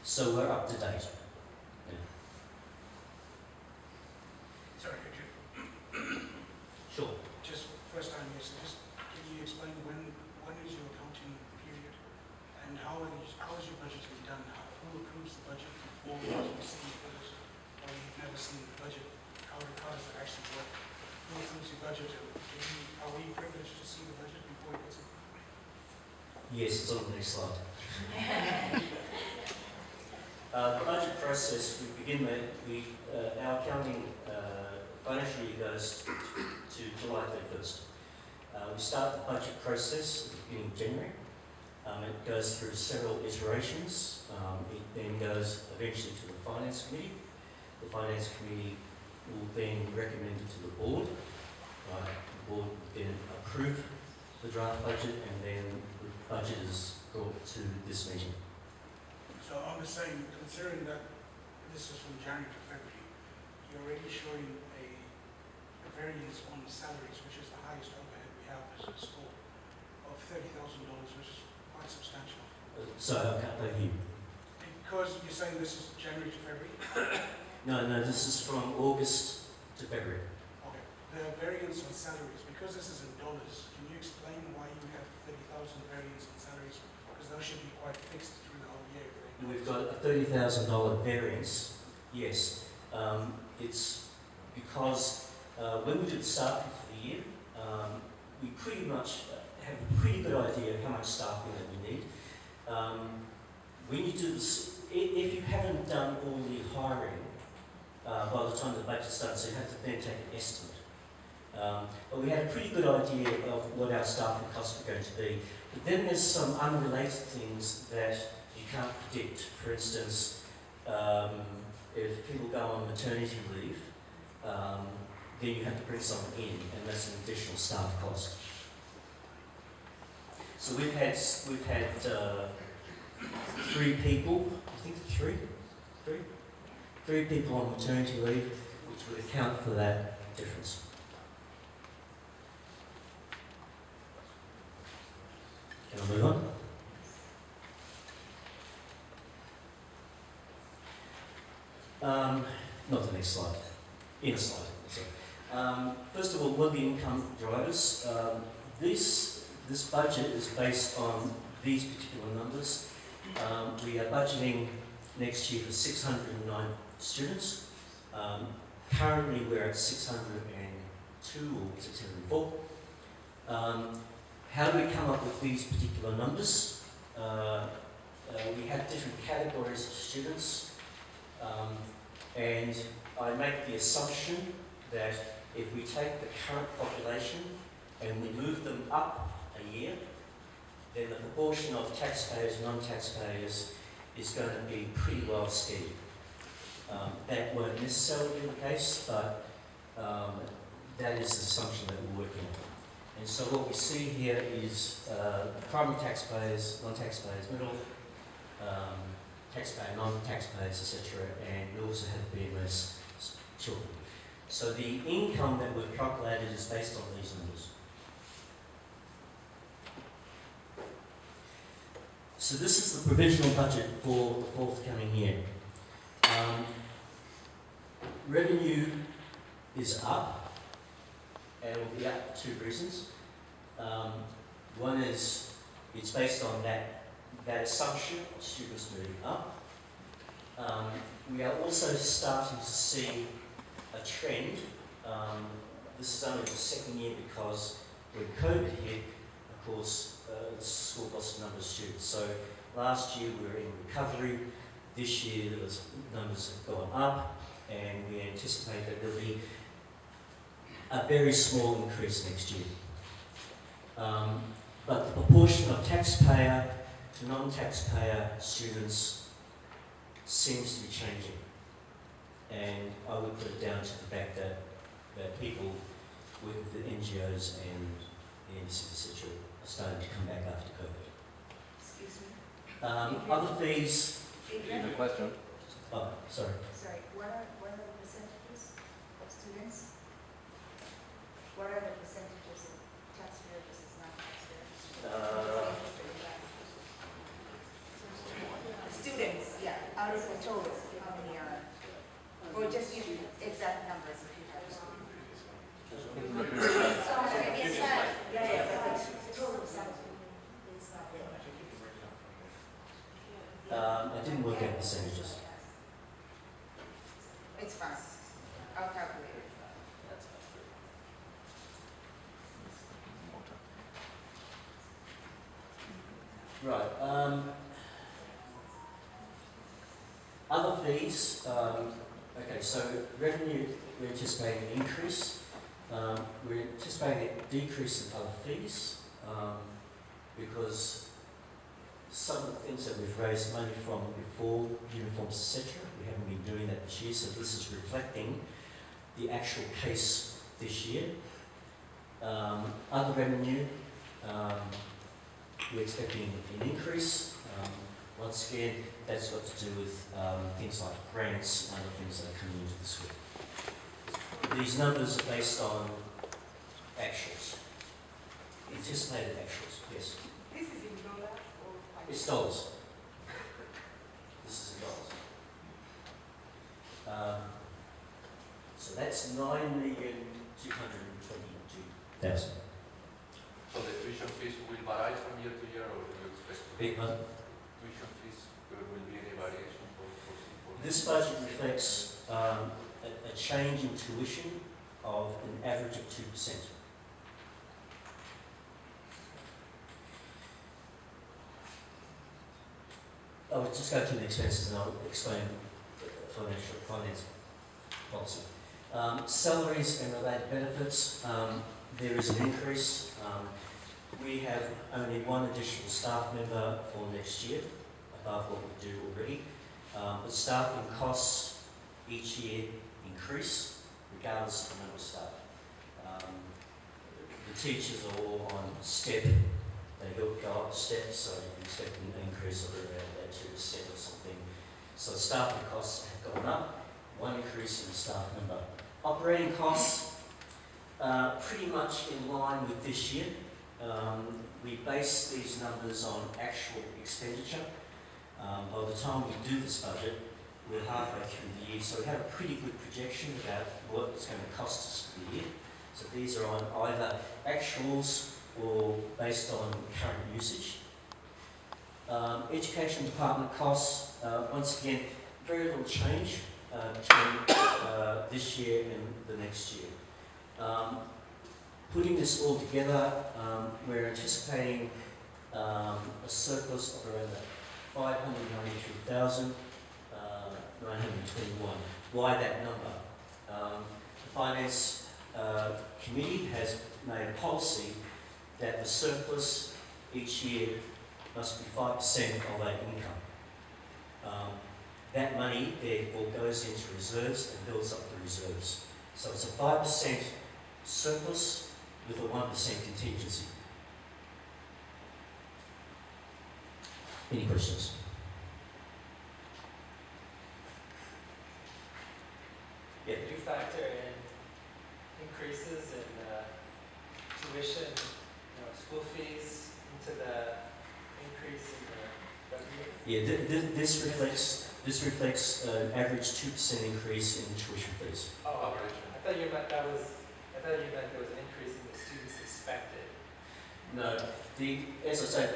[SPEAKER 2] So we're up to date. Yeah.
[SPEAKER 11] Sorry, could you?
[SPEAKER 2] Sure.
[SPEAKER 11] Just first time here, so just can you explain when is your accounting period, and how is your budget being done? Who approves the budget before you see the budget, or you've never seen the budget? How does it actually work? Who approves your budget? Are we privileged to see the budget before it gets approved?
[SPEAKER 2] Yes, it's on the next slide. The budget process, we begin with, our accounting financial year goes to July 31st. We start the budget process at the beginning of January. It goes through several iterations. It then goes eventually to the Finance Committee. The Finance Committee will then recommend it to the Board. The Board will then approve the draft budget, and then the budget is brought to this meeting.
[SPEAKER 11] So on the same, considering that this is from January to February, you're already showing a variance on salaries, which is the highest overhead we have as a school, of $30,000, which is quite substantial.
[SPEAKER 2] So I can't believe you.
[SPEAKER 11] Because you're saying this is January to February?
[SPEAKER 2] No, this is from August to February.
[SPEAKER 11] Okay. The variance on salaries, because this is in dollars, can you explain why you have 30,000 variance on salaries? Because those should be quite fixed through the whole year.
[SPEAKER 2] We've got a $30,000 variance, yes. It's because when we do the staffing for the year, we pretty much have a pretty good idea of how much staffing that we need. When you do this, if you haven't done all the hiring by the time the budget's done, so you have to then take an estimate. But we had a pretty good idea of what our staffing costs are going to be. But then there's some unrelated things that you can't predict. For instance, if people go on maternity leave, then you have to bring someone in, and that's an additional staff cost. So we've had 3 people, I think 3 people on maternity leave, which would account for that difference. Can I move on? Not the next slide. In a slide. Sorry. First of all, what are the income drivers? This budget is based on these particular numbers. We are budgeting next year for 609 students. Currently, we're at 602 or 604. How do we come up with these particular numbers? We have different categories of students, and I make the assumption that if we take the current population and we move them up a year, then the proportion of taxpayers and non-taxpayers is going to be pretty well steady. That won't necessarily be the case, but that is the assumption that we're working on. And so what we see here is primary taxpayers, non-taxpayers, middle, taxpayer, non-taxpayers, etc. And we also have BMIS children. So the income that we've calculated is based on these numbers. So this is the provisional budget for the forthcoming year. Revenue is up. and it will be up for 2 reasons. One is it's based on that assumption of students moving up. We are also starting to see a trend. This is only the second year because when COVID hit, of course, the school lost a number of students. So last year we were in recovery. This year the numbers have gone up, and we anticipate that there'll be a very small increase next year. But the proportion of taxpayer to non-taxpayer students seems to be changing. And I would put it down to the fact that people with the NGOs and the city are starting to come back after COVID.
[SPEAKER 9] Excuse me.
[SPEAKER 2] Other fees.
[SPEAKER 9] Adrian?
[SPEAKER 4] The question.
[SPEAKER 2] Oh, sorry.
[SPEAKER 9] Sorry, what are the percentages of students? What are the percentages of taxpayer versus non-taxpayer? Students, yeah, out of the total, how many are? Or just give exact numbers if you have.
[SPEAKER 3] So on the previous slide,
[SPEAKER 9] Yeah, but the total sample is not there.
[SPEAKER 2] I didn't work out percentages.
[SPEAKER 9] It's fine. I'll calculate it.
[SPEAKER 2] Right. Other fees. Okay, so revenue, we're anticipating an increase. We're anticipating a decrease in other fees because some of the things that we've raised money from before, uniforms, etc., we haven't been doing that this year, so this is reflecting the actual case this year. Other revenue, we're expecting an increase. Once again, that's got to do with things like grants and other things that are coming into the school. These numbers are based on actuals, anticipated actuals, yes.
[SPEAKER 9] This is in dollars or?
[SPEAKER 2] It's dollars. This is in dollars. So that's 9,222,000.
[SPEAKER 4] So the tuition fees will vary from year to year, or do you expect
[SPEAKER 2] Big money.
[SPEAKER 4] tuition fees will be any variation for
[SPEAKER 2] This budget reflects a change in tuition of an average of 2%. I would just go to the expenses and I'll explain finance policy. Salaries and related benefits, there is an increase. We have only one additional staff member for next year, above what we do already. But staffing costs each year increase, regardless of the number of staff. The teachers are all on step. They go up a step, so you expect an increase of around about 2% or something. So staffing costs have gone up, one increase in the staff number. Operating costs are pretty much in line with this year. We base these numbers on actual expenditure. By the time we do this budget, we're halfway through the year, so we have a pretty good projection about what it's going to cost us for the year. So these are on either actuals or based on current usage. Education department costs, once again, very little change between this year and the next year. Putting this all together, we're anticipating a surplus of around 593,921. Why that number? The Finance Committee has made a policy that the surplus each year must be 5% of our income. That money, therefore, goes into reserves and builds up the reserves. So it's a 5% surplus with a 1% contingency. Any questions? Yeah.
[SPEAKER 6] Did you factor in increases in tuition, school fees into the increase in the revenue?
[SPEAKER 2] Yeah, this reflects an average 2% increase in tuition fees.
[SPEAKER 6] Oh, okay. I thought you meant there was an increase
[SPEAKER 2] No, as I say,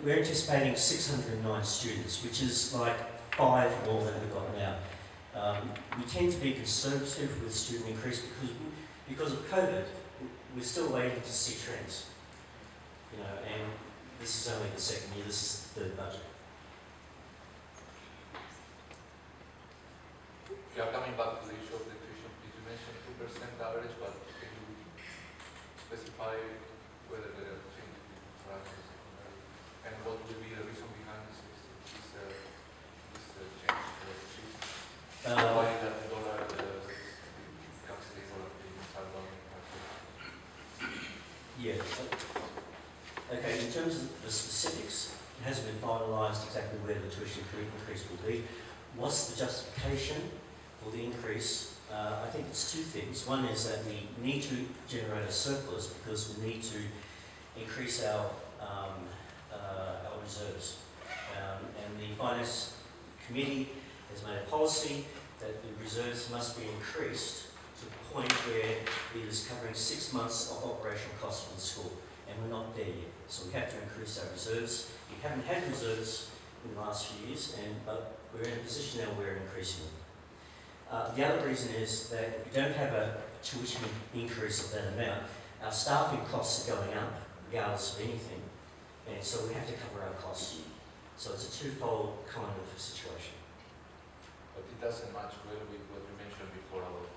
[SPEAKER 2] we're anticipating 609 students, which is like 5 more than we've got now. We tend to be conservative with student increase because of COVID. We're still waiting to see trends, and this is only the second year. This is the third budget.
[SPEAKER 4] We are coming back to the issue of the tuition fees. You mentioned 2% average, but can you specify whether there are changes in parameters and what will be the reason behind this change for the fees? Why that the dollar becomes stable and payments are low?
[SPEAKER 2] Yeah. Okay, in terms of the specifics, it hasn't been finalised exactly where the tuition increase will be. What's the justification for the increase? I think it's 2 things. One is that we need to generate a surplus because we need to increase our reserves. And the Finance Committee has made a policy that the reserves must be increased to the point where it is covering 6 months of operational costs for the school. And we're not there yet. So we have to increase our reserves. We haven't had reserves in the last few years, but we're in a position now where we're increasing them. The other reason is that if we don't have a tuition increase of that amount, our staffing costs are going up, regardless of anything, and so we have to cover our costs. So it's a twofold kind of situation.
[SPEAKER 4] But it doesn't match well with what you mentioned before about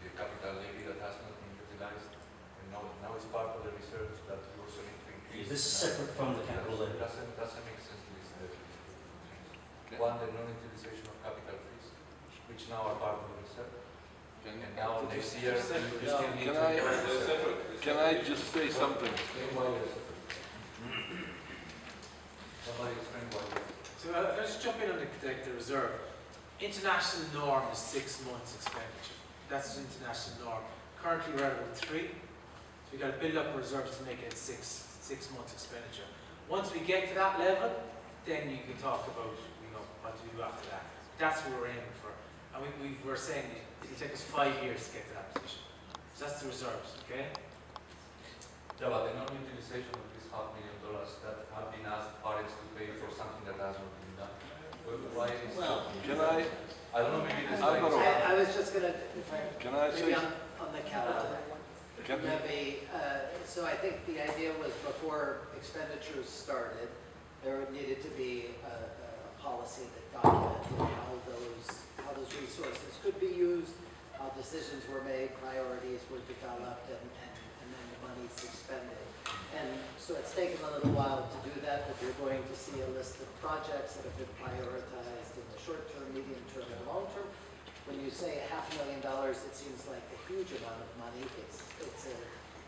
[SPEAKER 4] the capital levy that has not been utilized, and now it's part of the reserves that you also need to increase.
[SPEAKER 2] Yeah, this is separate from the capital levy.
[SPEAKER 4] It doesn't make sense to this. One, the non-utilization of capital fees, which now are part of the reserve. And now next year, you still need to...
[SPEAKER 12] Can I just say something?
[SPEAKER 4] Somebody explain why.
[SPEAKER 1] So let's jump in on the reserve. International norm is 6 months expenditure. That's the international norm. Currently we're at about 3. So we've got to build up reserves to make it 6 months expenditure. Once we get to that level, then you can talk about what to do after that. That's what we're aiming for. And we're saying it'll take us 5 years to get to that position. So that's the reserves, okay?
[SPEAKER 4] Yeah, but the non-utilization of this $500,000 that have been asked parents to pay for something that has not been done. Why is
[SPEAKER 12] Can I
[SPEAKER 4] don't know, maybe this
[SPEAKER 13] I was just going to,
[SPEAKER 12] Can I
[SPEAKER 13] maybe
[SPEAKER 12] say
[SPEAKER 13] on the capital levy, so I think the idea was before expenditures started, there needed to be a policy that documented how those resources could be used, how decisions were made, priorities were developed, and then the money's expended. And so it's taken a little while to do that, but you're going to see a list of projects that have been prioritized in the short term, medium term, and long term. When you say $500,000, it seems like a huge amount of money. It's a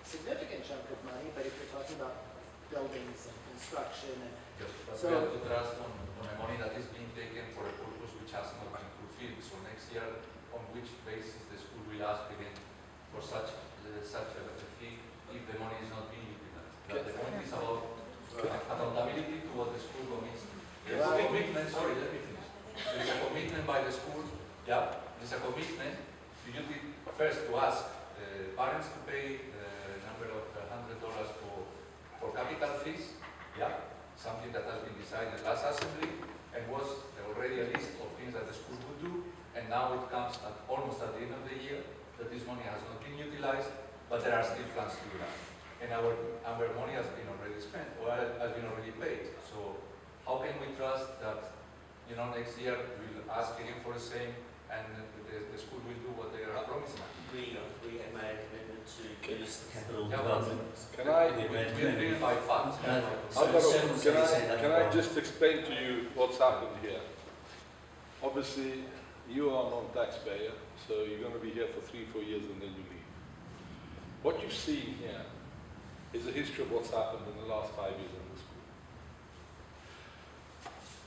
[SPEAKER 13] significant chunk of money, but if you're talking about buildings and construction and
[SPEAKER 4] we have to trust on the money that is being taken for a purpose which has not been fulfilled. So next year, on which basis the school will ask again for such a fee if the money is not being utilized? The point is about accountability to what the school commits. There's a commitment, sorry, let me finish. There's a commitment by the school, there's a commitment first to ask parents to pay a number of $100 for capital fees, something that has been decided last assembly and was already a list of things that the school would do, and now it comes almost at the end of the year that this money has not been utilized, but there are still plans to do that. And our money has been already spent or has been already paid. So how can we trust that next year we'll ask again for the same and the school will do what they are promising?
[SPEAKER 2] We have made a commitment to use the capital development.
[SPEAKER 12] Can I?
[SPEAKER 4] We're driven by funds.
[SPEAKER 12] Can I just explain to you what's happened here? Obviously, you are a non-taxpayer, so you're going to be here for 3-4 years and then you leave. What you've seen here is a history of what's happened in the last 5 years in the school.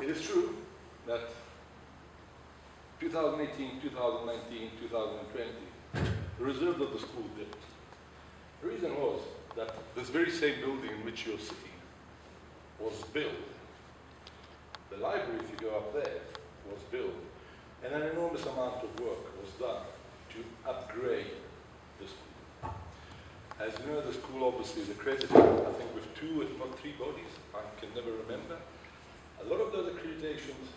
[SPEAKER 12] It is true that 2018, 2019, 2020, the reserves of the school dipped. The reason was that this very same building in which you're sitting was built. The library, if you go up there, was built. And an enormous amount of work was done to upgrade the school. As you know, the school obviously is accredited, I think with 2 if not 3 bodies, I can never remember. A lot of those accreditations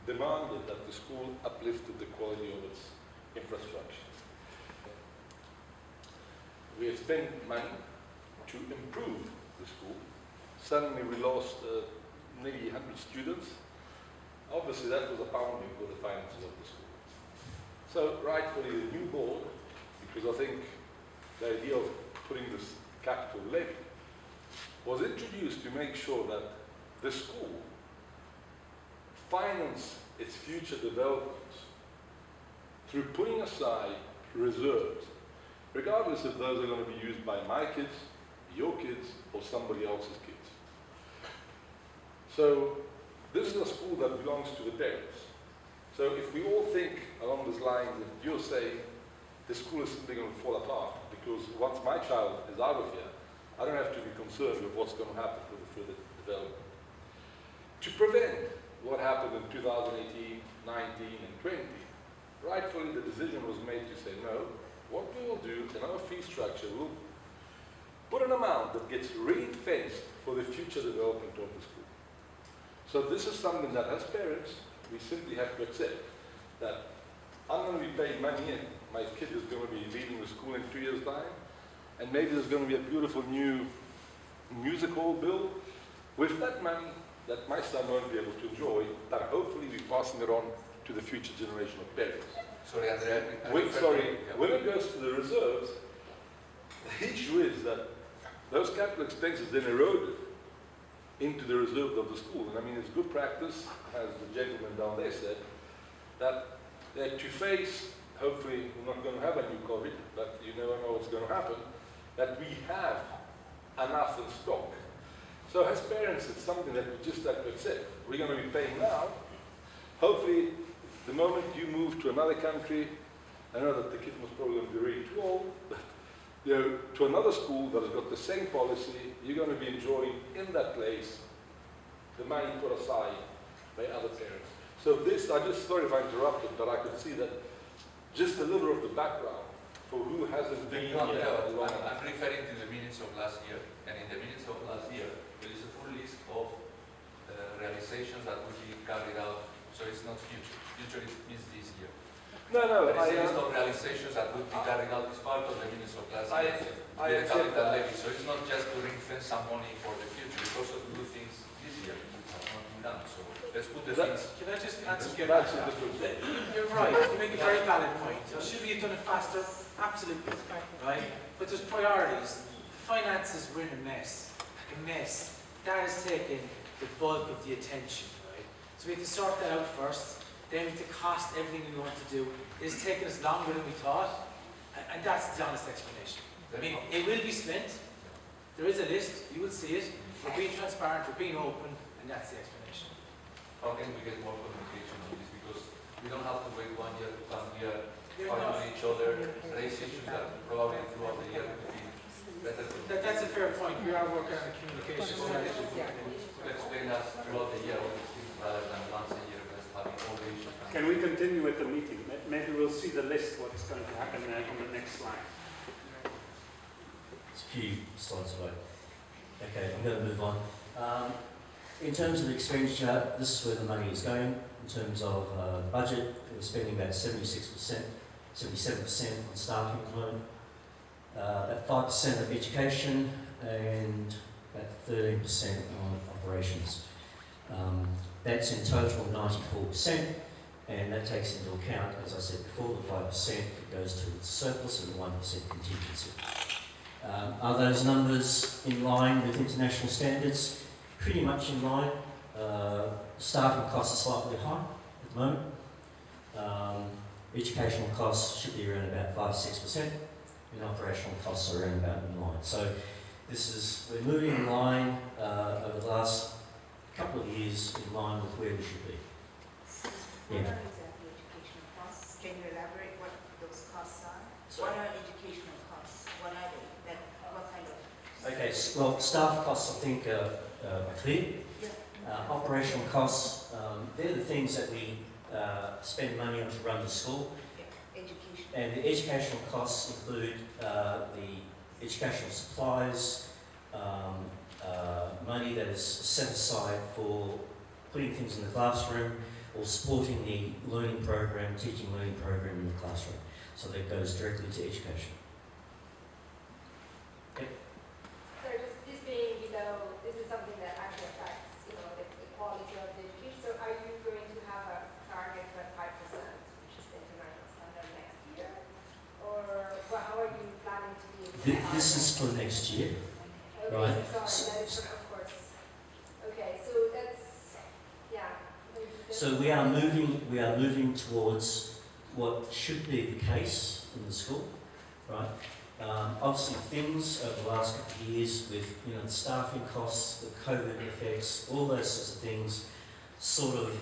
[SPEAKER 12] demanded that the school uplifted the quality of its infrastructure. We have spent money to improve the school. Suddenly we lost nearly 100 students. Obviously that was a pounding for the finances of the school. So rightfully the new board, because I think the idea of putting this capital levy was introduced to make sure that the school finance its future developments through putting aside reserves, regardless if those are going to be used by my kids, your kids, or somebody else's kids. So this is a school that belongs to the parents. So if we all think along those lines, if you're saying the school is simply going to fall apart, because once my child is out of here, I don't have to be concerned with what's going to happen for the further development. To prevent what happened in 2018, 19, and 20, rightfully the decision was made to say, no, what we will do in our fee structure, we'll put an amount that gets ring-fenced for the future development of the school. So this is something that as parents, we simply have to accept that I'm going to be paying money in. My kid is going to be leaving the school in 2 years' time, and maybe there's going to be a beautiful new music hall built with that money that my son won't be able to enjoy, but hopefully we're passing it on to the future generation of parents.
[SPEAKER 4] Sorry, Andrea.
[SPEAKER 12] When it goes to the reserves, the issue is that those capital expenses then eroded into the reserve of the school. And I mean, it's good practice, as the gentleman down there said, that to face, hopefully we're not going to have a new COVID, but you never know what's going to happen, that we have enough in stock. So as parents, it's something that we just have to accept. We're going to be paying now. Hopefully, the moment you move to another country, I know that the kid was probably going to be really too old, but to another school that has got the same policy, you're going to be enjoying in that place the money put aside by other parents. So this, sorry if I interrupted, but I could see that just a little of the background for who hasn't been here a long time.
[SPEAKER 4] I'm referring to the minutes of last year, and in the minutes of last year, there is a full list of realizations that will be carried out. So it's not future. Future is this year.
[SPEAKER 12] No,
[SPEAKER 4] There is a list of realizations that will be carried out as part of the minutes of last year. The capital levy. So it's not just to ring fence some money for the future. It's also to do things this year that have not been done. So let's put the things.
[SPEAKER 11] Can I just add some get back to that? You're right. You make a very valid point. Should we have done it faster? Absolutely. Right? But there's priorities. The finances were in a mess. A mess. That has taken the bulk of the attention. So we have to sort that out first, then we have to cost everything we want to do. It's taken us longer than we thought, and that's the honest explanation. I mean, it will be spent, there is a list, you will see it, we're being transparent, we're being open, and that's the explanation.
[SPEAKER 4] How can we get more communication on this? Because we don't have to wait 1 year to come here, fight with each other, raise issues that probably throughout the year would be better to
[SPEAKER 11] That's a fair point, we are working on a communication strategy.
[SPEAKER 4] explain us throughout the year all these things rather than once a year just having all the issues.
[SPEAKER 14] Can we continue with the meeting? Maybe we'll see the list, what's going to happen on the next slide.
[SPEAKER 2] It's a few slides away. Okay, I'm going to move on. In terms of the expenditure, this is where the money is going. In terms of budget, we're spending about 76%, 77% on staffing at the moment, about 5% of education, and about 13% on operations. That's in total 94%, and that takes into account, as I said before, the 5% that goes to the surplus and the 1% contingency. Are those numbers in line with international standards? Pretty much in line. Staffing costs are slightly high at the moment. Educational costs should be around about 5-6%, and operational costs are around about in line. So we're moving in line over the last couple of years in line with where we should be.
[SPEAKER 9] What are exactly educational costs? Can you elaborate what those costs are? What are educational costs? What are they? What kind of?
[SPEAKER 2] Okay, well, staff costs I think are clear. Operational costs, they're the things that we spend money on to run the school.
[SPEAKER 9] Education.
[SPEAKER 2] And the educational costs include the educational supplies, money that is set aside for putting things in the classroom or supporting the learning program, teaching learning program in the classroom. So that goes directly to education. Okay.
[SPEAKER 10] So just this being, this is something that actually affects, the quality of the education. So are you going to have a target for 5%, which is the international standard next year? Or how are you planning to be?
[SPEAKER 2] This is for next year.
[SPEAKER 10] Okay,
[SPEAKER 2] Right.
[SPEAKER 10] Sorry, that is of course. Okay, so that's, yeah.
[SPEAKER 2] So we are moving towards what should be the case in the school, right? Obviously, things over the last couple of years with the staffing costs, the COVID effects, all those sorts of things, sort of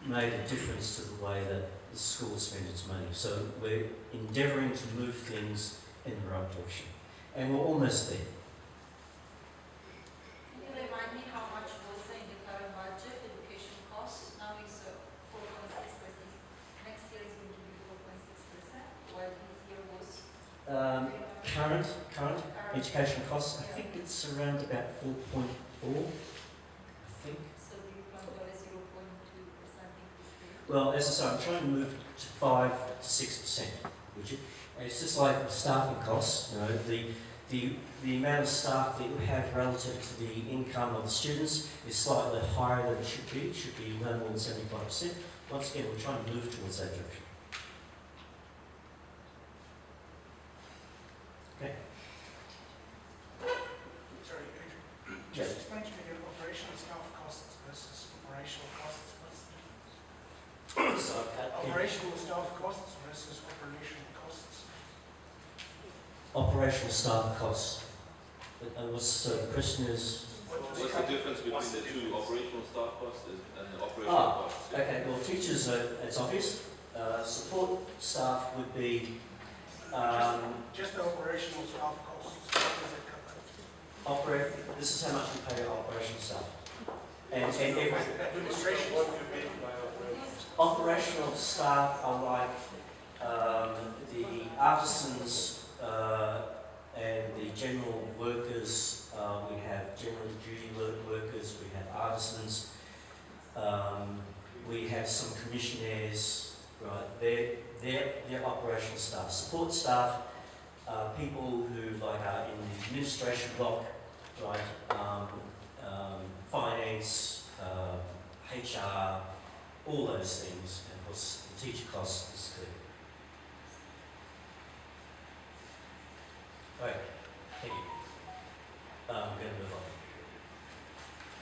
[SPEAKER 2] made a difference to the way that the school spent its money. So we're endeavouring to move things in the right direction, and we're almost there.
[SPEAKER 3] Can you remind me how much was in the current budget education costs? Now is 4.6%. Next year is going to be 4.6%, while this year was
[SPEAKER 2] Current education costs, I think it's around about 4.4. I think.
[SPEAKER 3] So you plan for a 0.2% increase?
[SPEAKER 2] Well, as I say, I'm trying to move to 5 to 6%, which and it's just like the staffing costs. The amount of staff that you have relative to the income of the students is slightly higher than it should be. It should be no more than 75%. Once again, we're trying to move towards that direction. Okay.
[SPEAKER 11] Sorry, Adrian.
[SPEAKER 2] Yes.
[SPEAKER 11] Just explain to me your operational staff costs versus operational costs. What's the difference?
[SPEAKER 2] So,
[SPEAKER 11] Operational staff costs versus operational costs.
[SPEAKER 2] operational staff costs. And so the question is.
[SPEAKER 12] What's the difference between the two, operational staff costs and the operational costs?
[SPEAKER 2] Okay, well, teachers, it's obvious. Support staff would be.
[SPEAKER 11] Just the operational staff costs. What does it cover?
[SPEAKER 2] This is how much we pay our operational staff. And every
[SPEAKER 11] Administration.
[SPEAKER 1] What do you mean by operations?
[SPEAKER 2] operational staff are like the artisans and the general workers. We have general duty workers, we have artisans, we have some commissionaires, right? They're operational staff. Support staff are people who are in the administration block, right? Finance, HR, all those things, and of course the teacher costs is clear. Right, thank you. I'm going to move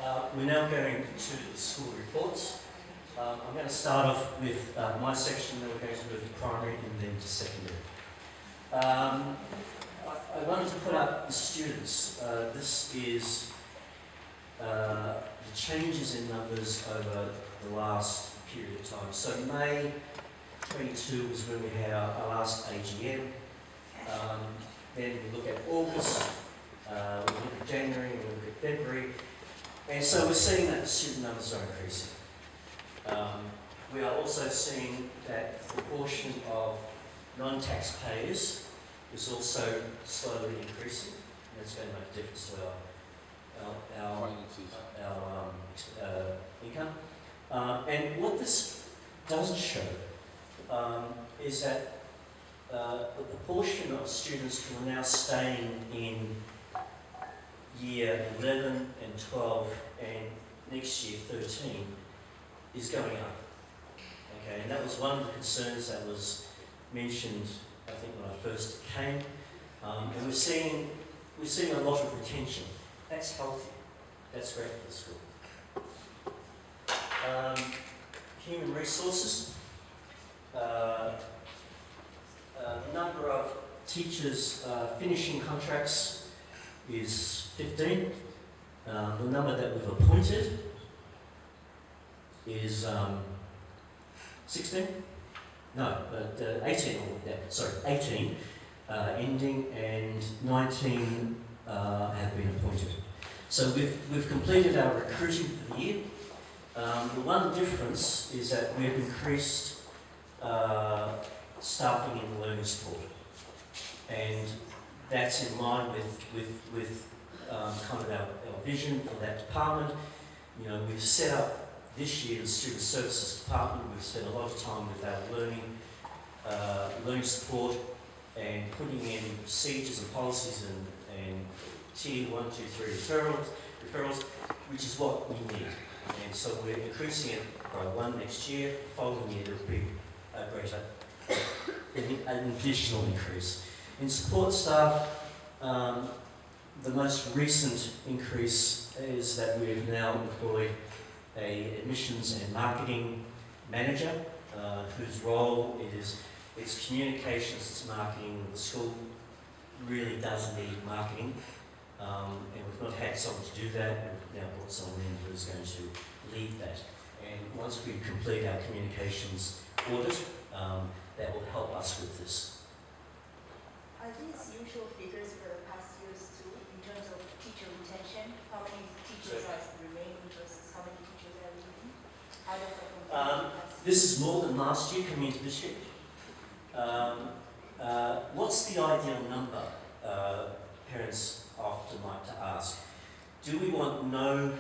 [SPEAKER 2] on. We're now going to the school reports. I'm going to start off with my section, then we're going to move to primary and then to secondary. I wanted to put up the students. This is the changes in numbers over the last period of time. So May 22 was when we had our last AGM. Then we look at August, we look at January, we look at February. And so we're seeing that the student numbers are increasing. We are also seeing that the proportion of non-taxpayers is also slowly increasing. And that's going to make a difference to our income. And what this doesn't show is that the proportion of students who are now staying in year 11 and 12 and next year 13 is going up. Okay, and that was one of the concerns that was mentioned, I think, when I first came. And we're seeing a lot of retention. That's healthy. That's great for the school. Human resources. Number of teachers finishing contracts is 15. The number that we've appointed is 16. No, but 18. Sorry, 18 ending, and 19 have been appointed. So we've completed our recruiting for the year. The one difference is that we've increased staffing in learning support, and that's in line with kind of our vision for that department. You know, we've set up this year the Student Services Department. We've spent a lot of time with our learning support and putting in procedures and policies and tier 1, 2, 3 referrals, which is what we need. And so we're increasing it by 1 next year. The following year there'll be a greater, an additional increase. In support staff, the most recent increase is that we've now employed an admissions and marketing manager, whose role it's communications, it's marketing. The school really does need marketing, and we've not had someone to do that. We've now brought someone in who's going to lead that. And once we complete our communications audit, that will help us with this.
[SPEAKER 9] Are these usual figures for the past years too, in terms of teacher retention? How many teachers are remaining versus how many teachers are leaving? How does that compare?
[SPEAKER 2] This is more than last year coming into this year. What's the ideal number? Parents often like to ask. Do we want no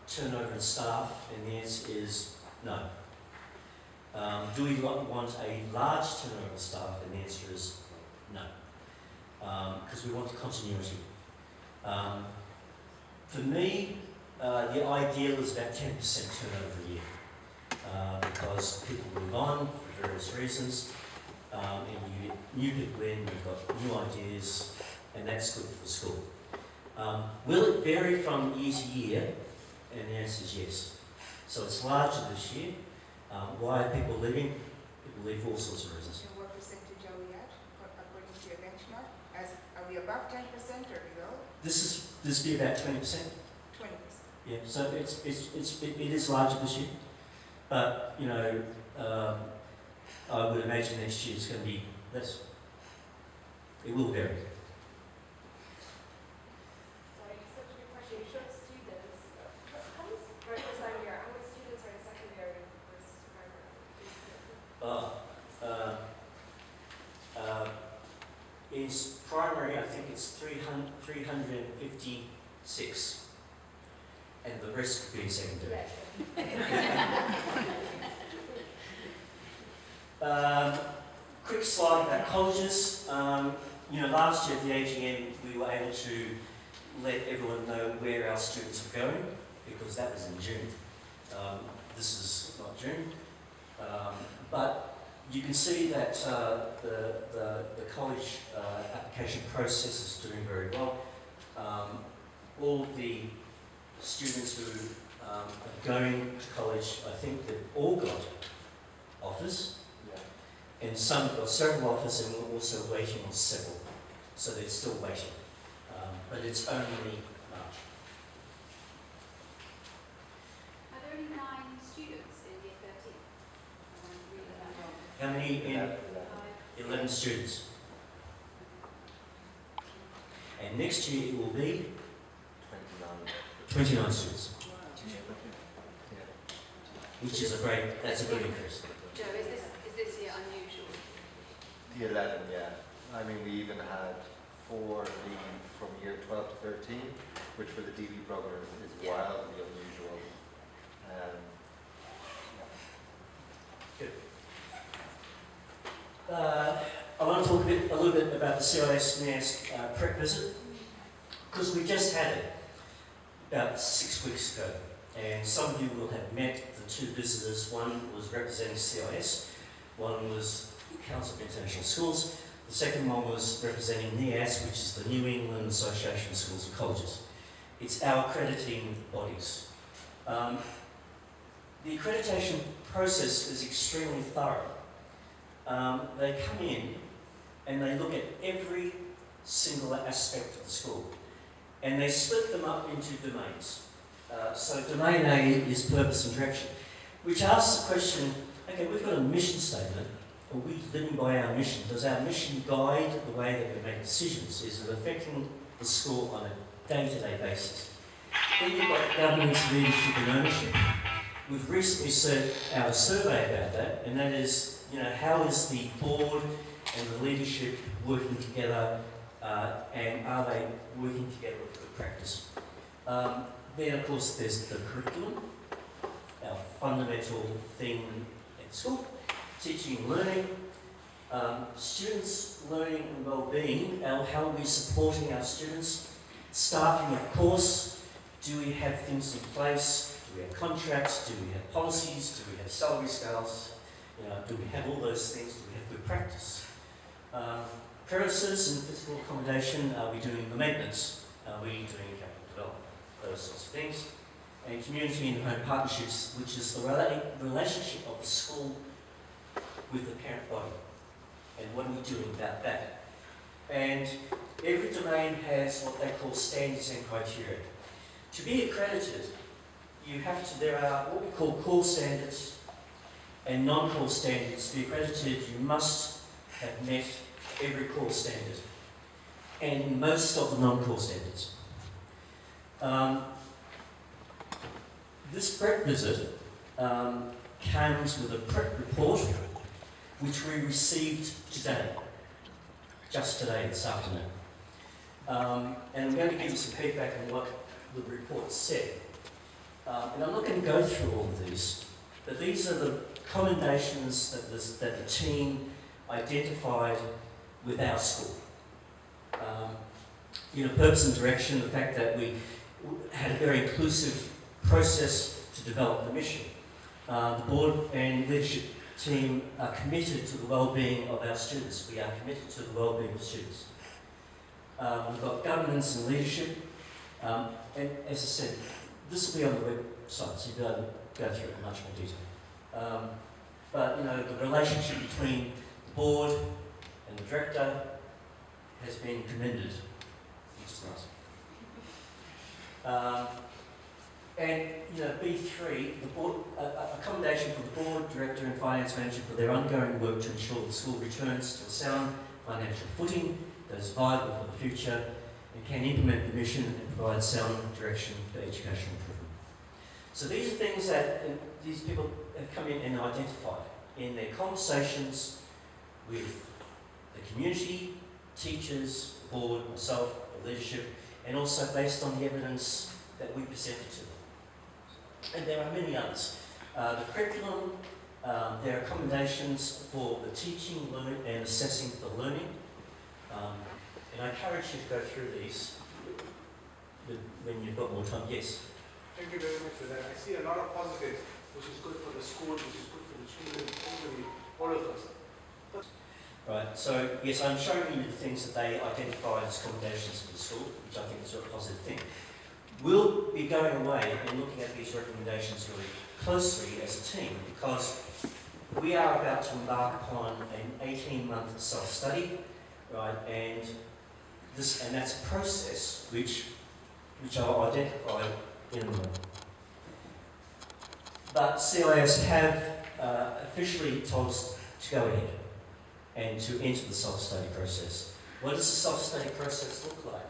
[SPEAKER 2] turnover in staff? And the answer is no. Do we want a large turnover of staff? And the answer is no. Because we want continuity. For me, the ideal is about 10% turnover a year. Because people move on for various reasons, and you get new people in, you've got new ideas, and that's good for the school. Will it vary from year to year? And the answer is yes. So it's larger this year. Why are people leaving? People leave for all sorts of reasons.
[SPEAKER 9] And what percentage are we at, according to your benchmark? Are we above 10% or below?
[SPEAKER 2] This will be about 20%.
[SPEAKER 9] 20%.
[SPEAKER 2] Yeah, so it is larger this year. But, you know, I would imagine next year it's going to be less. It will vary.
[SPEAKER 10] Sorry, such a good question. You showed students. How many, for the first time here, how many students are in secondary versus primary?
[SPEAKER 2] In primary, I think it's 356. And the rest could be in secondary. Quick slide about colleges. You know, last year at the AGM, we were able to let everyone know where our students were going, because that was in June. This is not June. But you can see that the college application process is doing very well. All of the students who are going to college, I think they've all got offers. And some have got several offers, and we're also waiting on several. So they're still waiting. But it's only March.
[SPEAKER 7] Are there only 9 students in year 13?
[SPEAKER 2] How many in? 11 students. And next year it will be 29 students. Which is that's a great increase.
[SPEAKER 7] Joe, is this year unusual?
[SPEAKER 15] The 11, yeah. I mean, we even had 4 leave from year 12 to 13, which for the DB program is wildly unusual.
[SPEAKER 2] Good. I want to talk a little bit about the CIS NAS prep visit, because we just had it about 6 weeks ago, and some of you will have met the 2 visitors. One was representing CIS, one was Council of International Schools, the second one was representing NIAS, which is the New England Association of Schools and Colleges. It's our accrediting bodies. The accreditation process is extremely thorough. They come in and they look at every single aspect of the school, and they split them up into domains. So domain A is purpose and direction, which asks the question, okay, we've got a mission statement. Are we living by our mission? Does our mission guide the way that we make decisions? Is it affecting the school on a day-to-day basis? Then you've got governance, leadership and ownership. We've recently sent out a survey about that, and that is, you know, how is the board and the leadership working together, and are they working together with good practice? Then, of course, there's the curriculum, our fundamental thing at school, teaching and learning, students' learning and well-being, how are we supporting our students? Staffing, of course. Do we have things in place? Do we have contracts? Do we have policies? Do we have salary scales? Do we have all those things? Do we have good practice? Premises and physical accommodation, are we doing the maintenance? Are we doing capital development? Those sorts of things. And community and home partnerships, which is the relationship of the school with the parent body. And what are we doing about that? And every domain has what they call standards and criteria. To be accredited, there are what we call core standards and non-core standards. To be accredited, you must have met every core standard and most of the non-core standards. This prep visit comes with a prep report which we received today, just today, this afternoon. And I'm going to give you some feedback on what the report said. And I'm not going to go through all of these, but these are the commendations that the team identified with our school. Purpose and direction, the fact that we had a very inclusive process to develop the mission. The board and leadership team are committed to the well-being of our students. We are committed to the well-being of students. We've got governance and leadership, and as I said, this will be on the website, so you don't go through it in much more detail. But the relationship between the board and the director has been commended. It's nice. And B3, the board, accommodation for the board, director and finance manager for their ongoing work to ensure the school returns to a sound financial footing that is viable for the future and can implement the mission and provide sound direction for educational improvement. So these are things that these people have come in and identified in their conversations with the community, teachers, the board, myself, the leadership, and also based on the evidence that we presented to them. And there are many others. The curriculum, there are accommodations for the teaching, learning, and assessing for learning. And I encourage you to go through these when you've got more time. Yes?
[SPEAKER 11] Thank you very much for that. I see a lot of positives, which is good for the school, which is good for the children, everybody, all of us.
[SPEAKER 2] Right, so yes, I'm showing you the things that they identified as accommodations for the school, which I think is a positive thing. We'll be going away and looking at these recommendations really closely as a team because we are about to embark upon an 18-month self-study, right? And that's a process which I'll identify in a moment. But CIS have officially told us to go ahead and to enter the self-study process. What does the self-study process look like?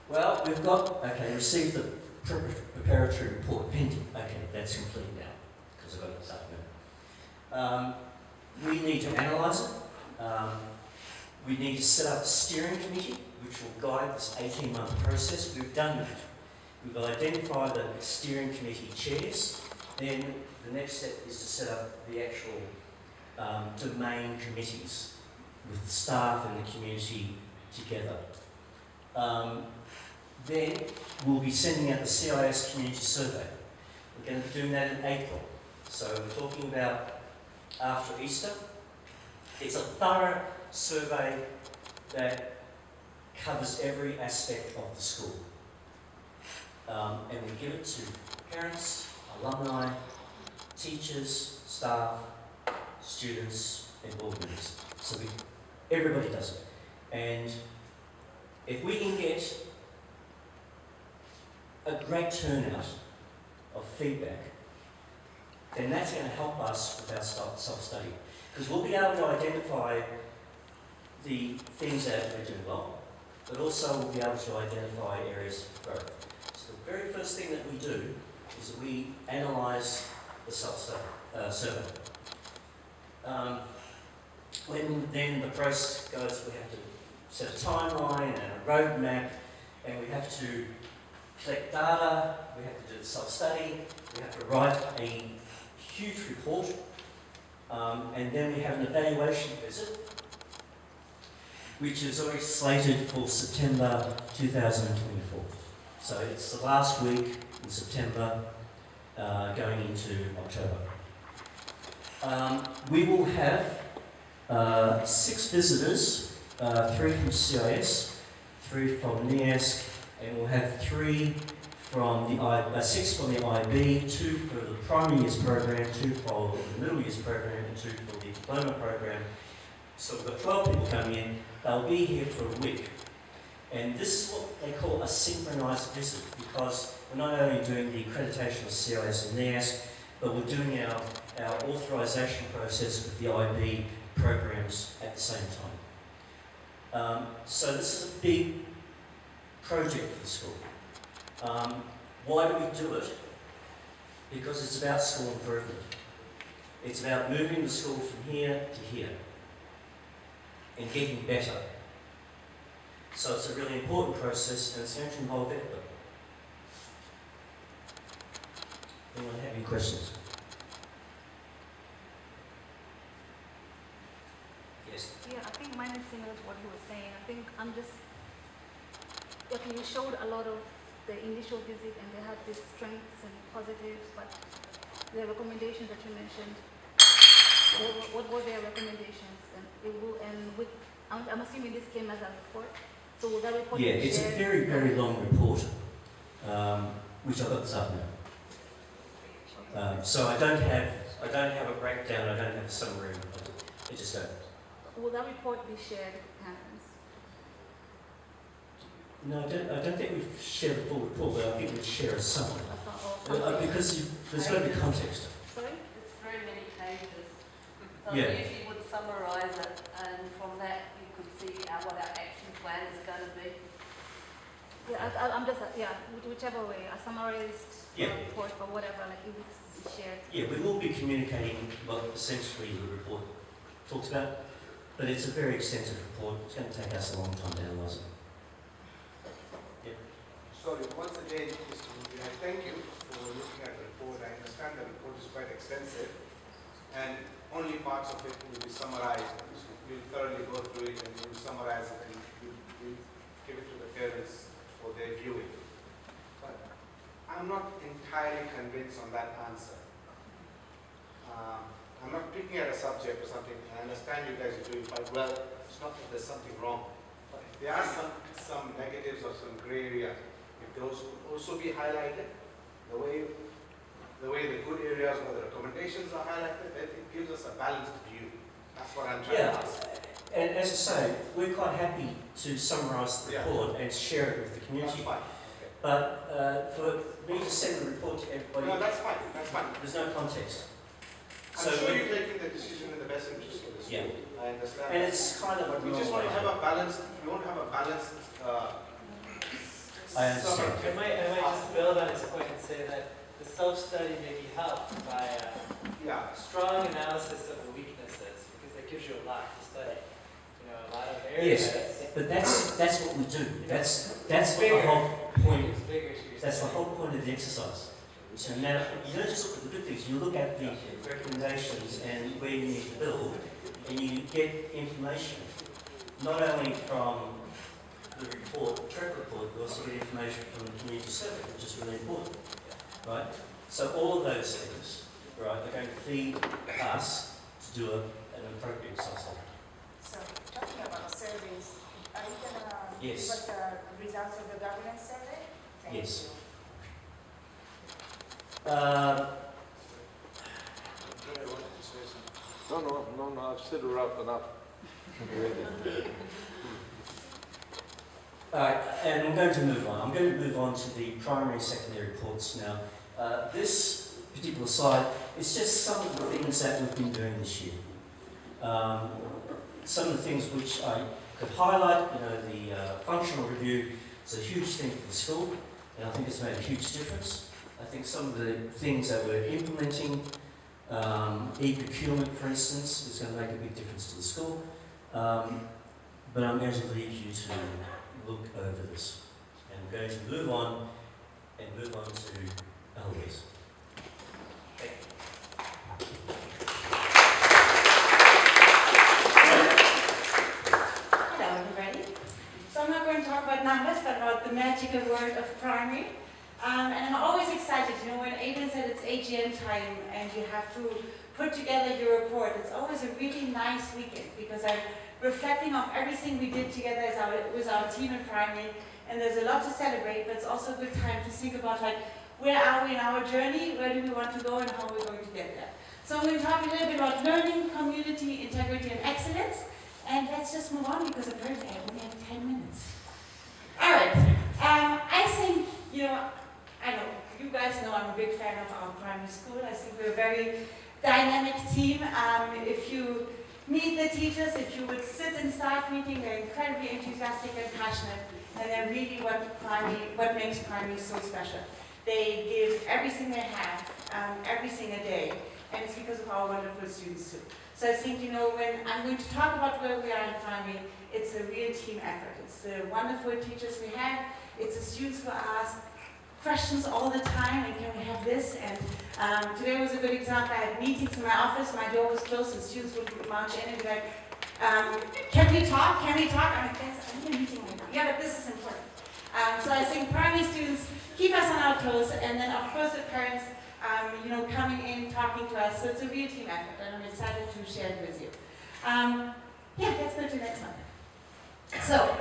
[SPEAKER 2] Well, we've got, received the preparatory report pending. Okay, that's complete now, because I've got it this afternoon. We need to analyse it. We need to set up a steering committee, which will guide this 18-month process. We've done that. We've identified the steering committee chairs. Then the next step is to set up the actual domain committees with the staff and the community together. Then we'll be sending out the CIS community survey. We're going to be doing that in April. So we're talking about after Easter. It's a thorough survey that covers every aspect of the school. And we give it to parents, alumni, teachers, staff, students, and board members. So everybody does it. And if we can get a great turnout of feedback, then that's going to help us with our self-study. Because we'll be able to identify the things that we're doing well, but also we'll be able to identify areas of growth. So the very first thing that we do is that we analyse the self-study survey. When then the process goes, we have to set a timeline and a roadmap, and we have to collect data, we have to do the self-study, we have to write a huge report, and then we have an evaluation visit, which is already slated for September 2024. So it's the last week in September, going into October. We will have 6 visitors, 3 from CIS, 3 from NIASC, and we'll have 6 from the IB, 2 for the primary years program, 2 for the middle years program, and 2 for the diploma program. So we've got 12 people coming in. They'll be here for a week. And this is what they call a synchronised visit, because we're not only doing the accreditation of CIS and NIASC, but we're doing our authorisation process with the IB programs at the same time. So this is a big project for the school. Why do we do it? Because it's about school improvement. It's about moving the school from here to here and getting better. So it's a really important process, and it's going to involve everybody. Anyone have any questions? Yes?
[SPEAKER 7] Yeah, I think mine is similar to what he was saying. I think I'm just, okay, you showed a lot of the initial visit and they had these strengths and positives, but the recommendations that you mentioned, what were their recommendations? And it will, and with, I'm assuming this came as a report. So will that report be
[SPEAKER 2] it's
[SPEAKER 7] shared?
[SPEAKER 2] a very, very long report, which I got this afternoon. So I don't have a breakdown. I don't have a summary. I just don't.
[SPEAKER 7] Will that report be shared with parents?
[SPEAKER 2] No, I don't think we've shared the full report, but I think we'll share a summary. Because there's got to be context.
[SPEAKER 7] Sorry?
[SPEAKER 3] It's very many pages. So
[SPEAKER 2] Yeah.
[SPEAKER 3] we usually would summarise it, and from that you could see what our action plan is going to be.
[SPEAKER 7] Yeah, I'm just, whichever way, a summarized report or whatever, like it would be shared.
[SPEAKER 2] Yeah, we will be communicating what essentially the report talks about, but it's a very extensive report. It's going to take us a long time to analyse it.
[SPEAKER 16] Sorry, once again, Mr. Mudi, I thank you for looking at the report. I understand the report is quite extensive, and only parts of it will be summarized. We'll thoroughly go through it and we'll summarize it and we'll give it to the parents for their viewing. But I'm not entirely convinced on that answer. I'm not picking at a subject or something. I understand you guys are doing quite well. It's not that there's something wrong. But if there are some negatives or some gray area, if those could also be highlighted, the way the good areas or the recommendations are highlighted, then it gives us a balanced view. That's what I'm trying to ask.
[SPEAKER 2] And as I say, we're quite happy to summarise the report and share it with the community.
[SPEAKER 16] That's fine. Okay.
[SPEAKER 2] But for me to send the report to everybody,
[SPEAKER 16] No, that's fine. That's fine.
[SPEAKER 2] There's no context.
[SPEAKER 16] I'm sure you're taking the decision in the best interest of the school.
[SPEAKER 2] Yeah.
[SPEAKER 16] I understand.
[SPEAKER 2] And it's kind of.
[SPEAKER 16] But we just want to have a balanced. We want to have a balanced.
[SPEAKER 2] I understand.
[SPEAKER 6] I might just build on his point and say that the self-study may be helped by a strong analysis of the weaknesses, because that gives you a lot to study. You know, a lot of areas.
[SPEAKER 2] Yes, but that's what we do. That's what the whole point. That's the whole point of the exercise. So now you don't just look at the good things. You look at the recommendations and where you need to build, and you get information not only from the report, the track report, you also get information from the community survey, which is really important, right? So all of those things, right, are going to feed us to do an appropriate self-study.
[SPEAKER 9] So, talking about surveys, are you going to
[SPEAKER 2] Yes.
[SPEAKER 9] give us the results of the governance survey? Thank
[SPEAKER 2] Yes.
[SPEAKER 9] you.
[SPEAKER 12] No, I've said rough enough.
[SPEAKER 2] Alright, and I'm going to move on. I'm going to move on to the primary and secondary reports now. This particular slide is just some of the things that we've been doing this year. Some of the things which I could highlight, the functional review is a huge thing for the school, and I think it's made a huge difference. I think some of the things that we're implementing E-procurement, for instance, is going to make a big difference to the school. But I'm going to leave you to look over this. And we're going to move on to Eloise. Thank you.
[SPEAKER 17] Hello, everybody. So I'm not going to talk about numbers, but about the magical word of primary. And I'm always excited, you know, when Adrian said it's AGM time and you have to put together your report. It's always a really nice weekend because I'm reflecting on everything we did together with our team in primary. And there's a lot to celebrate, but it's also a good time to think about, like, where are we in our journey, where do we want to go, and how we're going to get there. So I'm going to talk a little bit about learning, community, integrity, and excellence. And let's just move on because apparently I only have 10 minutes. All right. I think, you know, I know, you guys know I'm a big fan of our primary school. I think we're a very dynamic team. If you meet the teachers, if you would sit in staff meeting, they're incredibly enthusiastic and passionate, and they're really what makes primary so special. They give everything they have, every single day, and it's because of our wonderful students too. So I think, you know, when I'm going to talk about where we are in primary, it's a real team effort. It's the wonderful teachers we have, it's the students who ask questions all the time, and can we have this? And today was a good example. I had meetings in my office, my door was closed, and students would march in and be like, can we talk? Can we talk? I'm like, guys, I'm in a meeting right now. Yeah, but this is important. So I think primary students keep us on our toes, and then of course the parents, you know, coming in, talking to us. So it's a real team effort, and I'm excited to share it with you. Yeah, let's go to the next one. So,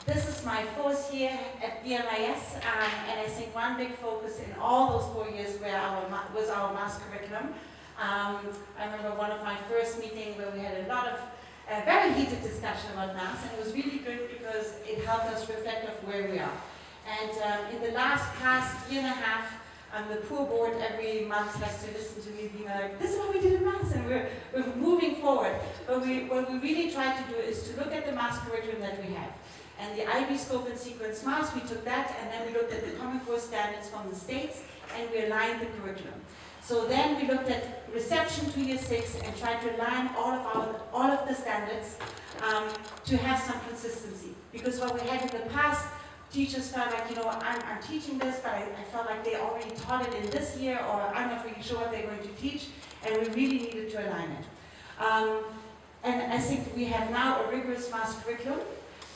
[SPEAKER 17] this is my 4th year at BMIS, and I think one big focus in all those 4 years was our maths curriculum. I remember one of my first meetings where we had a lot of very heated discussion about maths, and it was really good because it helped us reflect on where we are. And in the past year and a half, the poor board every month has to listen to me being like, this is what we did in maths, and we're moving forward. But what we really try to do is to look at the maths curriculum that we have. And the IB scope and sequence maths, we took that, and then we looked at the Common Core standards from the states, and we aligned the curriculum. So then we looked at reception to year 6 and tried to align all of the standards to have some consistency. Because what we had in the past, teachers felt like, you know, I'm teaching this, but I felt like they already taught it in this year, or I'm not really sure what they're going to teach, and we really needed to align it. And I think we have now a rigorous maths curriculum,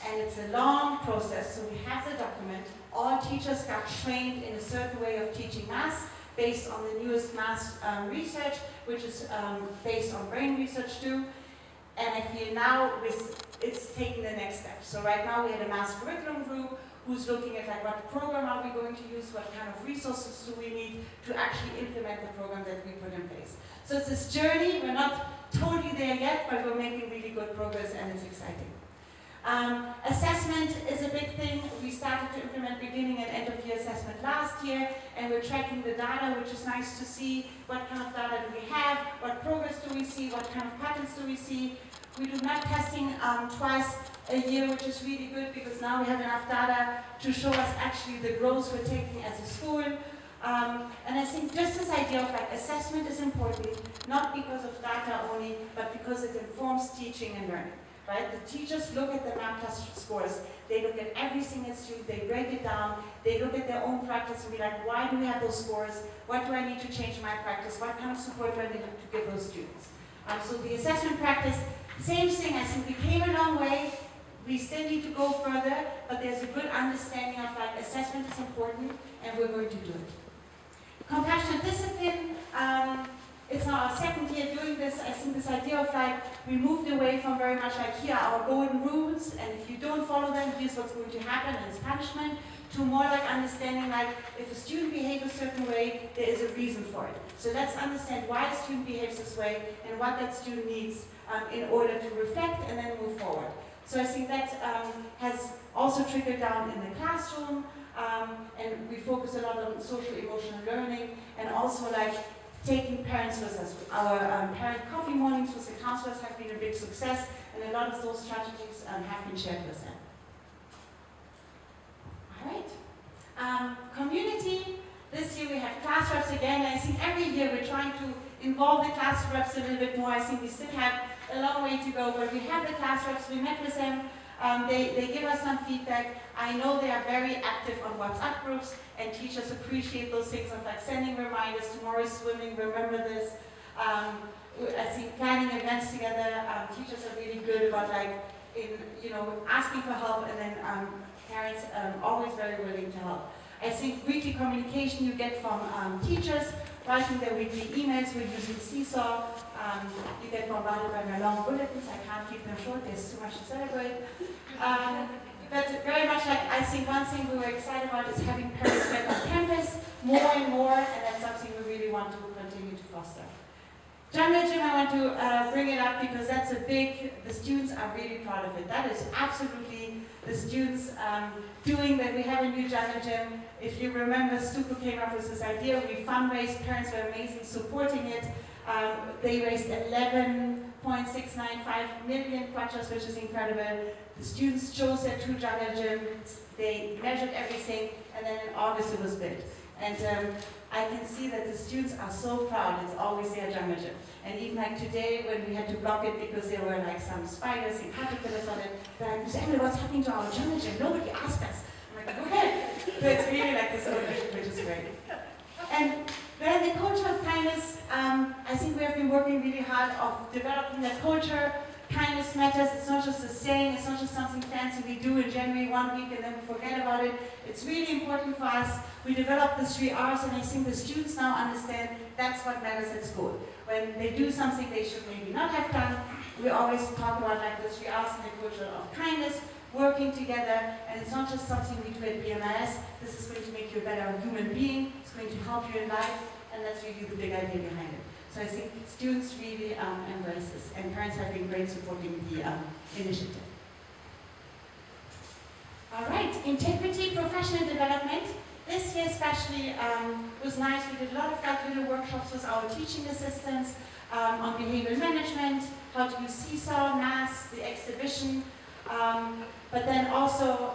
[SPEAKER 17] and it's a long process, so we have the document. All teachers got trained in a certain way of teaching maths based on the newest maths research, which is based on brain research too. And I feel now it's taking the next step. So right now we had a maths curriculum group who's looking at like what program are we going to use, what kind of resources do we need to actually implement the program that we put in place. So it's this journey, we're not totally there yet, but we're making really good progress and it's exciting. Assessment is a big thing. We started to implement beginning and end of year assessment last year, and we're tracking the data, which is nice to see. What kind of data do we have? What progress do we see? What kind of patterns do we see? We do map testing twice a year, which is really good because now we have enough data to show us actually the growth we're taking as a school. And I think just this idea of like assessment is important, not because of data only, but because it informs teaching and learning. Right? The teachers look at the map test scores, they look at every single student, they break it down, they look at their own practice and be like, why do we have those scores? What do I need to change in my practice? What kind of support do I need to give those students? So the assessment practice, same thing, I think we came a long way, we still need to go further, but there's a good understanding of like assessment is important and we're going to do it. Compassionate discipline, it's now our 2nd year doing this. I think this idea of like, we moved away from very much like, here are our golden rules, and if you don't follow them, here's what's going to happen, and it's punishment, to more like understanding like, if a student behaves a certain way, there is a reason for it. So let's understand why a student behaves this way, and what that student needs in order to reflect and then move forward. So I think that has also trickled down in the classroom, and we focus a lot on social emotional learning, and also like, taking parents with us. Our parent coffee mornings with the counselors have been a big success, and a lot of those strategies have been shared with them. All right. Community, this year we have class reps again, and I think every year we're trying to involve the class reps a little bit more. I think we still have a long way to go, but we have the class reps, we met with them, they give us some feedback. I know they are very active on WhatsApp groups, and teachers appreciate those things of like sending reminders, tomorrow's swimming, remember this. I think planning events together, teachers are really good about like, asking for help, and then parents always very willing to help. I think weekly communication you get from teachers, writing their weekly emails, we're using Seesaw. You get bombarded by my long bulletins, I can't keep them short, there's too much to celebrate. But very much like, I think one thing we were excited about is having parents back on campus more and more, and that's something we really want to continue to foster. Jungle Gym, I want to bring it up because that's the students are really proud of it. That is absolutely the students doing that. We have a new Jungle Gym. If you remember, Stuco came up with this idea. We fundraised, parents were amazing supporting it. They raised 11.695 million kwachas, which is incredible. The students chose their two Jungle Gyms. They measured everything, and then in August it was built. And I can see that the students are so proud. It's always their Jungle Gym. And even like today, when we had to block it because there were like some spiders and caterpillars on it, they're like, Miss Emily, what's happening to our Jungle Gym? Nobody asked us. I'm like, go ahead. So it's really like this ownership, which is great. And then the culture of kindness, I think we have been working really hard of developing that culture. Kindness matters. It's not just a saying, it's not just something fancy we do in January 1 week and then we forget about it. It's really important for us. We developed the 3 R's, and I think the students now understand that's what matters at school. When they do something they should maybe not have done, we always talk about like the 3 R's and the culture of kindness, working together, and it's not just something we do at BMIS. This is going to make you a better human being, it's going to help you in life, and that's really the big idea behind it. So I think students really embrace this, and parents have been great supporting the initiative. All right, integrity, professional development. This year especially was nice. We did a lot of like little workshops with our teaching assistants on behavioral management, how to use Seesaw, maths, the exhibition, but then also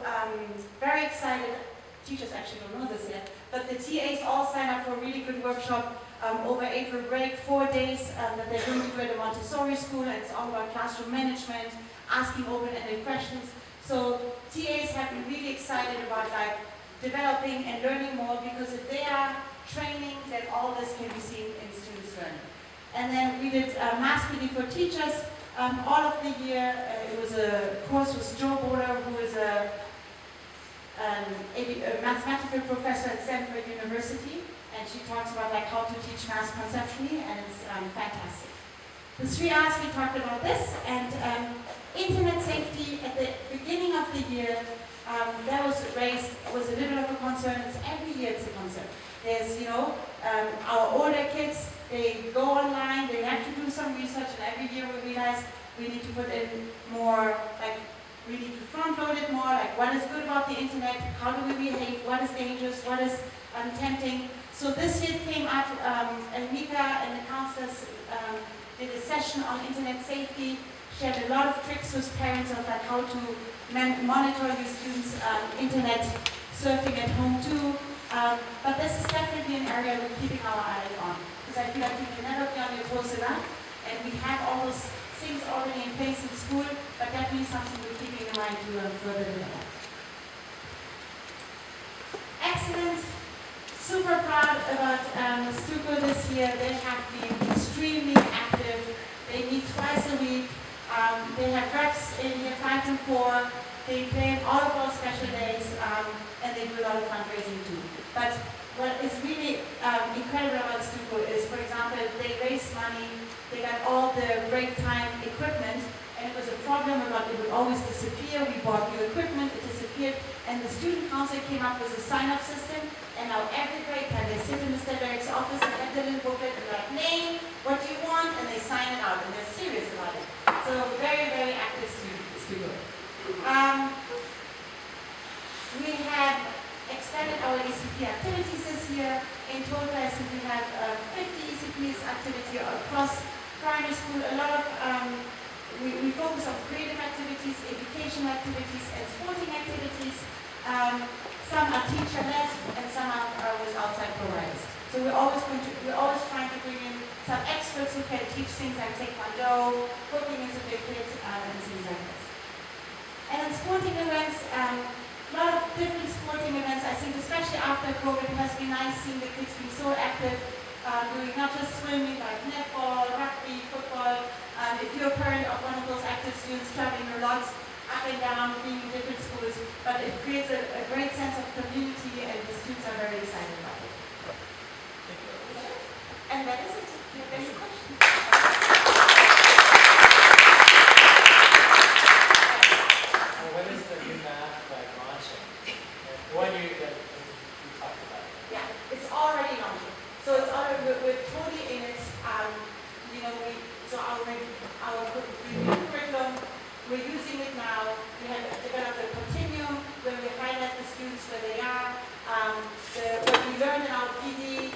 [SPEAKER 17] very excited, teachers actually don't know this yet, but the TAs all signed up for a really good workshop over April break, 4 days that they're going to do at a Montessori school, and it's all about classroom management, asking open-ended questions. So TAs have been really excited about like developing and learning more, because if they are training, then all this can be seen in students' learning. And then we did Math PD for Teachers all of the year. It was a course with Joe Bowler, who is a mathematical professor at Stanford University, and she talks about like how to teach math conceptually, and it's fantastic. The 3 R's, we talked about this, and internet safety at the beginning of the year, that was raised, was a little of a concern. It's every year it's a concern. There's, our older kids, they go online, they have to do some research, and every year we realize we need to put in more, like, we need to front load it more, like what is good about the internet, how do we behave, what is dangerous, what is tempting. So this year came up, Mika and the counselors did a session on internet safety, shared a lot of tricks with parents of like how to monitor your students' internet surfing at home too. But this is definitely an area we're keeping our eye on, because I feel like you can never be on your toes enough, and we have all those things already in place in school, but definitely something we're keeping in mind to further develop. Excellent. Super proud about Stuco this year. They have been extremely active. They meet twice a week. They have reps in year 5 and 4. They plan all of our special days, and they do a lot of fundraising too. But what is really incredible about Stuco is, for example, they raise money, they got all the break time equipment, and it was a problem about it would always disappear. We bought new equipment, it disappeared, and the student council came up with a sign-up system, and now every break time they sit in Mr. Derek's office and get the little booklet and like, name, what do you want, and they sign it out, and they're serious about it. So very, very active Stuco. We have expanded our ECP activities this year. In total, I think we have 50 ECPs activity across primary school. A lot of, we focus on creative activities, educational activities, and sporting activities. Some are teacher-led, and some are with outside providers. So we're always trying to bring in some experts who can teach things like taekwondo, cooking is a big hit, and things like this. And then sporting events, a lot of different sporting events. I think especially after COVID, it has been nice seeing the kids be so active, doing not just swimming, but netball, rugby, football. If you're a parent of one of those active students, traveling a lot up and down, being in different schools, but it creates a great sense of community, and the students are very excited about it. And that is it. Do you have any questions?
[SPEAKER 6] When is the new math launching? The one you talked about.
[SPEAKER 17] Yeah, it's already launching. So it's already, we're totally in it. So our curriculum, we're using it now. We have developed a continuum where we highlight the students where they are. What we learn in our PD,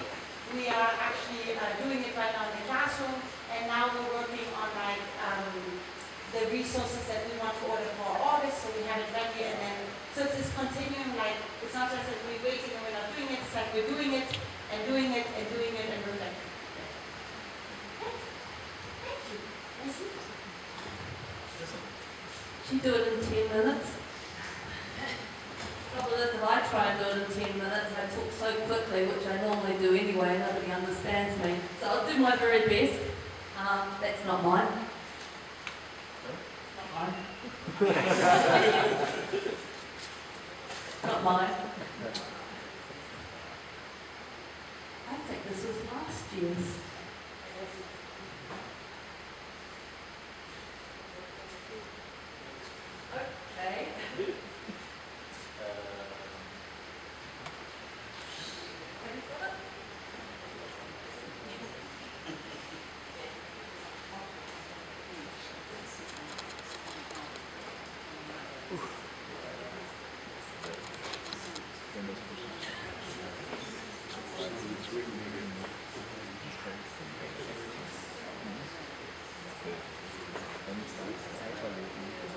[SPEAKER 17] we are actually doing it right now in the classroom, and now we're working on the resources that we want to order for August, so we have it ready, and then, so it's this continuum, it's not just that we're waiting and we're not doing it, it's like we're doing it, and doing it, and doing it, and reflecting. Thank you. Nancy?
[SPEAKER 18] She do it in 10 minutes. The trouble is, if I try and do it in 10 minutes, I talk so quickly, which I normally do anyway, nobody understands me. So I'll do my very best. That's not mine. Not mine. Not mine. I think this was last year's. Okay.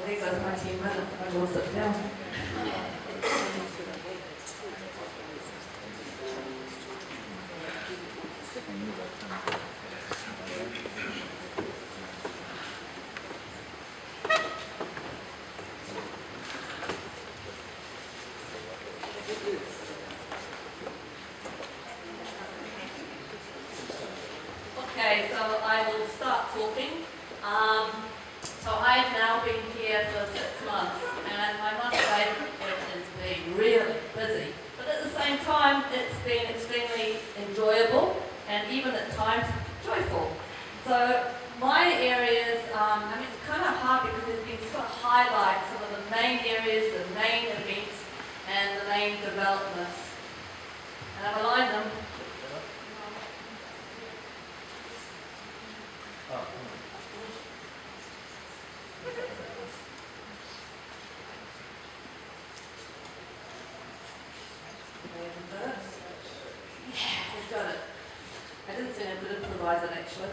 [SPEAKER 18] I think that's my 10 minutes. I will sit down. Okay, so I will start talking. So I've now been here for 6 months, and I must say it has been really busy. But at the same time, it's been extremely enjoyable and even at times joyful. So my areas, it's kind of hard because there's been sort of highlights some of the main areas, the main events, and the main developments. And I've aligned them. We've got it. I didn't say I could improvise it actually.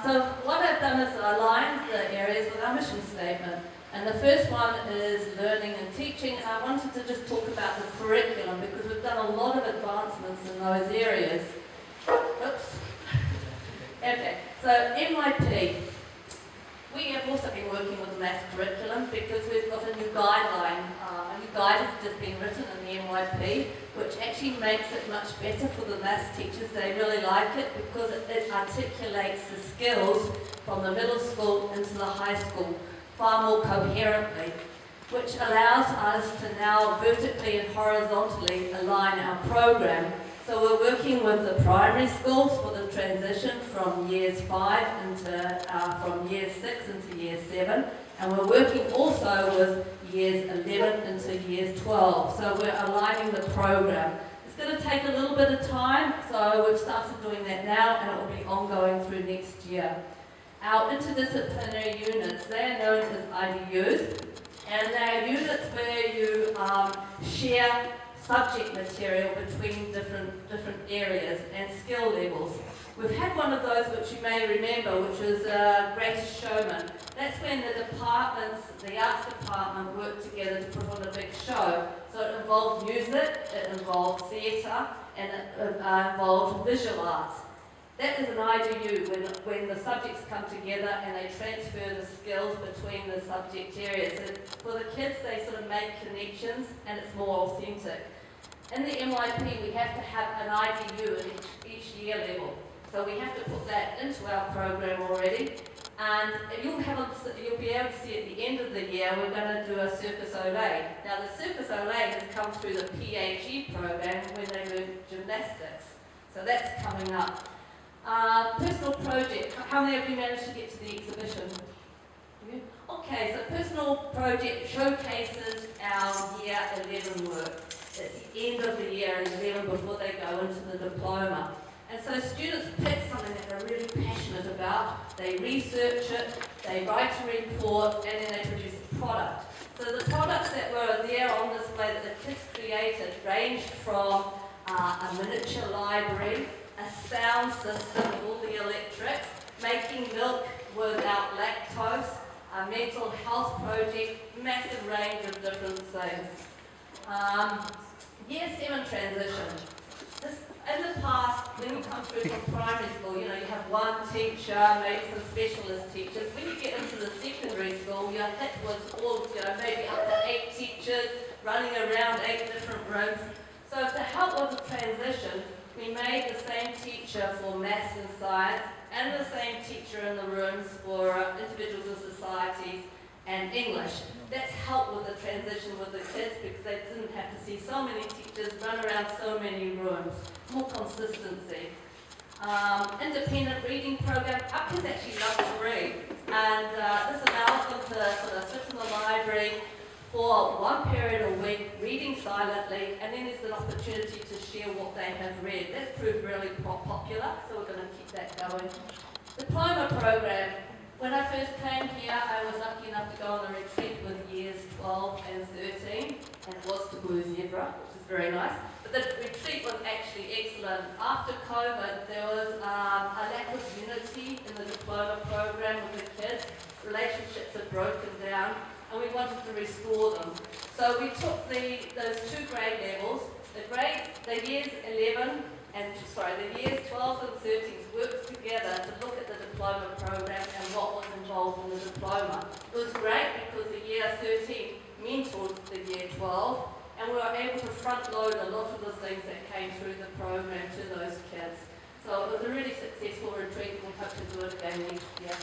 [SPEAKER 18] So what I've done is aligned the areas with our mission statement. And the first one is learning and teaching. I wanted to just talk about the curriculum because we've done a lot of advancements in those areas. Oops. Okay, so MIP. We have also been working with the maths curriculum because we've got a new guideline. A new guide has just been written in the MYP, which actually makes it much better for the maths teachers. They really like it because it articulates the skills from the middle school into the high school far more coherently, which allows us to now vertically and horizontally align our program. So we're working with the primary schools for the transition from years 5 into, from year 6 into year 7, and we're working also with years 11 into years 12. So we're aligning the program. It's going to take a little bit of time, so we've started doing that now, and it will be ongoing through next year. Our interdisciplinary units, they are known as IDUs, and they are units where you share subject material between different areas and skill levels. We've had one of those which you may remember, which was Greatest Showman. That's when the departments, the arts department worked together to put on a big show. So it involved music, it involved theatre, and it involved visual arts. That is an IDU when the subjects come together and they transfer the skills between the subject areas. So for the kids, they sort of make connections and it's more authentic. In the MYP, we have to have an IDU at each year level. So we have to put that into our program already. And you'll be able to see at the end of the year, we're going to do a Circus Olay. Now the Circus Olay has come through the PHE program when they learn gymnastics. So that's coming up. Personal project. How many of you managed to get to the exhibition? You? Okay, so personal project showcases our year 11 work. It's the end of the year 11 before they go into the diploma. And so students pick something that they're really passionate about, they research it, they write a report, and then they produce a product. So the products that were there on display that the kids created ranged from a miniature library, a sound system with all the electrics, making milk without lactose, a mental health project, massive range of different things. Year 7 transition. In the past, when you come through from primary school, you have one teacher, maybe some specialist teachers. When you get into the secondary school, you're hit with all, maybe up to 8 teachers running around 8 different rooms. So to help with the transition, we made the same teacher for maths and science and the same teacher in the rooms for individuals and societies and English. That's helped with the transition with the kids because they didn't have to see so many teachers run around so many rooms. More consistency. Independent reading program. Our kids actually love to read, and this allows them to sort of sit in the library for one period a week, reading silently, and then there's an opportunity to share what they have read. That's proved really popular, so we're going to keep that going. Diploma program. When I first came here, I was lucky enough to go on a retreat with years 12 and 13, and it was to Blue Zebra, which is very nice. But the retreat was actually excellent. After COVID, there was a lack of unity in the diploma program with the kids. Relationships had broken down, and we wanted to restore them. So we took those 2 grade levels, the years 11 and the years 12 and 13 worked together to look at the diploma program and what was involved in the diploma. It was great because the year 13 mentored the year 12, and we were able to front load a lot of the things that came through the program to those kids. So it was a really successful retreat, and we hope to do it again next year.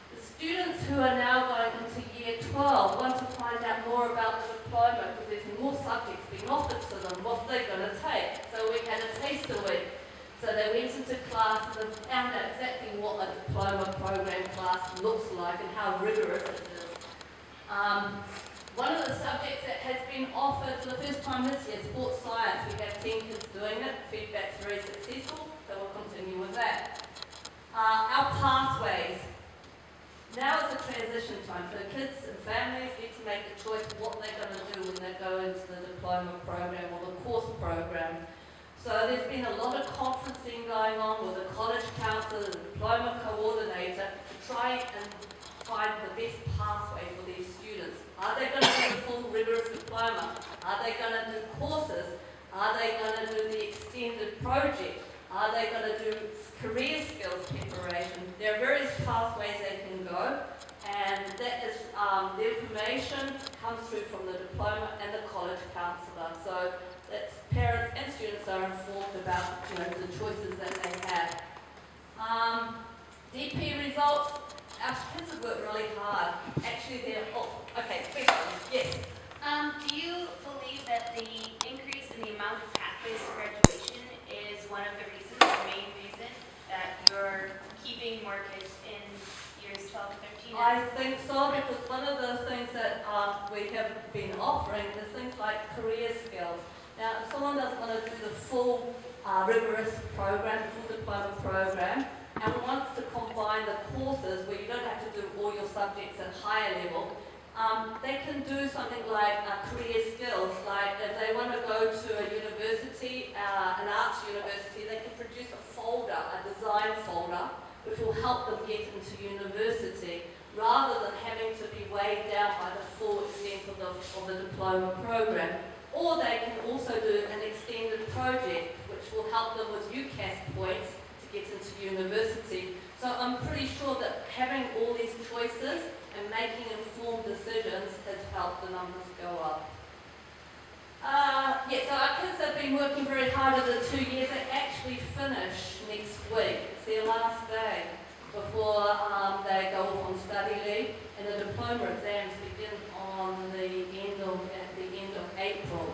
[SPEAKER 18] The students who are now going into year 12 want to find out more about the diploma because there's more subjects being offered to them, what they're going to take. So we had a taster week. So they went into classes and found out exactly what a diploma program class looks like and how rigorous it is. One of the subjects that has been offered for the first time this year, sports science. We have 10 kids doing it. Feedback's very successful, so we'll continue with that. Our pathways. Now is the transition time, so kids and families need to make a choice what they're going to do when they go into the diploma program or the course program. So there's been a lot of conferencing going on with the college counsellor, the diploma coordinator, to try and find the best pathway for these students. Are they going to do the full rigorous diploma? Are they going to do courses? Are they going to do the extended project? Are they going to do career skills preparation? There are various pathways they can go, and that is the information comes through from the diploma and the college counsellor. So that parents and students are informed about the choices that they have. DP results. Our kids have worked really hard. Actually, okay, questions. Yes.
[SPEAKER 19] Do you believe that the increase in the amount of pathways to graduation is one of the reasons, the main reason, that you're keeping more kids in years 12 to 13?
[SPEAKER 18] I think so, because one of the things that we have been offering is things like career skills. Now, if someone doesn't want to do the full rigorous program, full diploma program, and wants to combine the courses where you don't have to do all your subjects at higher level, they can do something like career skills, like if they want to go to a university, an arts university, they can produce a folder, a design folder, which will help them get into university, rather than having to be weighed down by the full extent of the diploma program. Or they can also do an extended project, which will help them with UCAS points to get into university. So I'm pretty sure that having all these choices and making informed decisions has helped the numbers go up. So our kids have been working very hard over the 2 years. They actually finish next week. It's their last day before they go off on study leave, and the diploma exams begin at the end of April.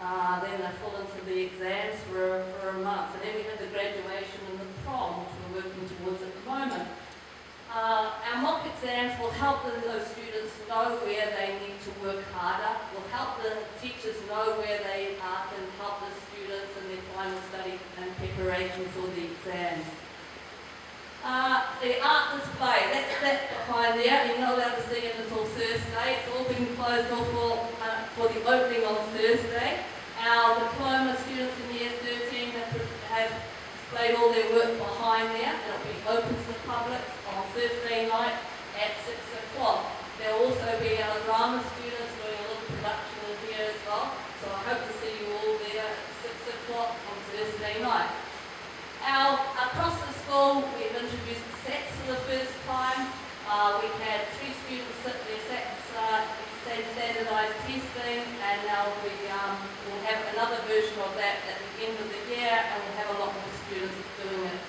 [SPEAKER 18] Then they fall into the exams for a month, and then we have the graduation and the prom, which we're working towards at the moment. Our mock exams will help those students know where they need to work harder, will help the teachers know where they can help the students in their final study and preparation for the exams. The art display, that's that behind there. You're not allowed to see it until Thursday. It's all been closed off for the opening on Thursday. Our diploma students in year 13 have displayed all their work behind there, and it'll be open to the public on Thursday night at 6 o'clock. There will also be our drama students doing a little production in here as well, so I hope to see you all there at 6 o'clock on Thursday night. Across the school, we've introduced SATs for the first time. We've had 3 students sit their SATs, standardised testing, and now we'll have another version of that at the end of the year, and we'll have a lot more students doing it.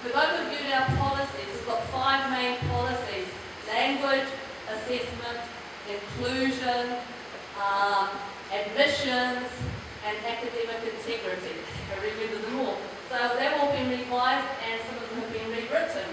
[SPEAKER 18] We've overviewed our policies. We've got 5 main policies: language, assessment, inclusion, admissions, and academic integrity. I remember them all. So they've all been revised, and some of them have been rewritten.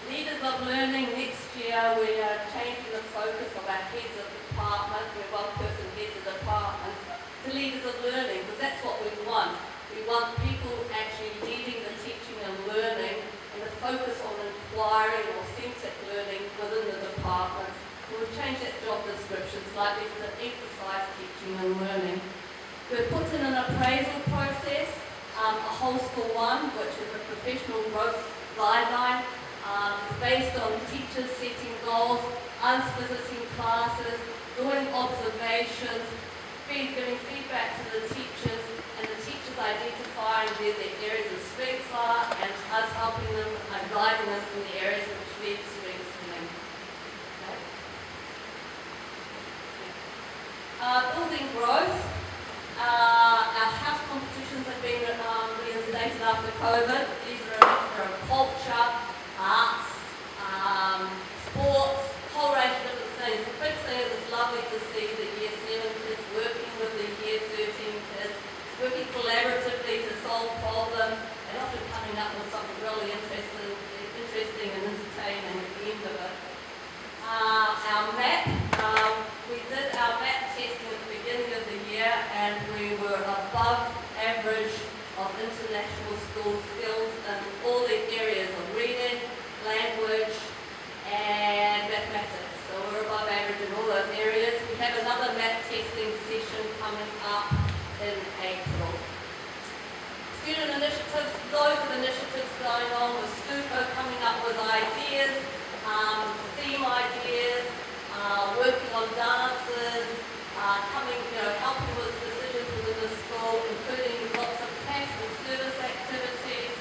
[SPEAKER 18] Leaders of learning, next year we are changing the focus of our heads of department, we're one-person heads of department, to leaders of learning, because that's what we want. We want people actually leading the teaching and learning, and the focus on inquiry or authentic learning within the departments. So we've changed that job description slightly to emphasise teaching and learning. We've put in an appraisal process, a whole school one, which is a professional growth guideline. It's based on teachers setting goals, us visiting classes, doing observations, giving feedback to the teachers, and the teachers identifying where their areas of strengths are, and us helping them and guiding them in the areas which need strengthening. Okay. Building growth. Our house competitions have been reinstated after COVID. These are a mixture of culture, arts, sports, a whole range of different things. The big thing is it's lovely to see the year 7 kids working with the year 13 kids, working collaboratively to solve problems, and often coming up with something really interesting and entertaining at the end of it. Our MAP, we did our MAP testing at the beginning of the year, and we were above average of international school skills in all the areas of reading, language, and mathematics. So we're above average in all those areas. We have another MAP testing session coming up in April. Student initiatives, loads of initiatives going on with Stuco coming up with ideas, theme ideas, working on dances, helping with decisions within the school, including lots of tax and service activities,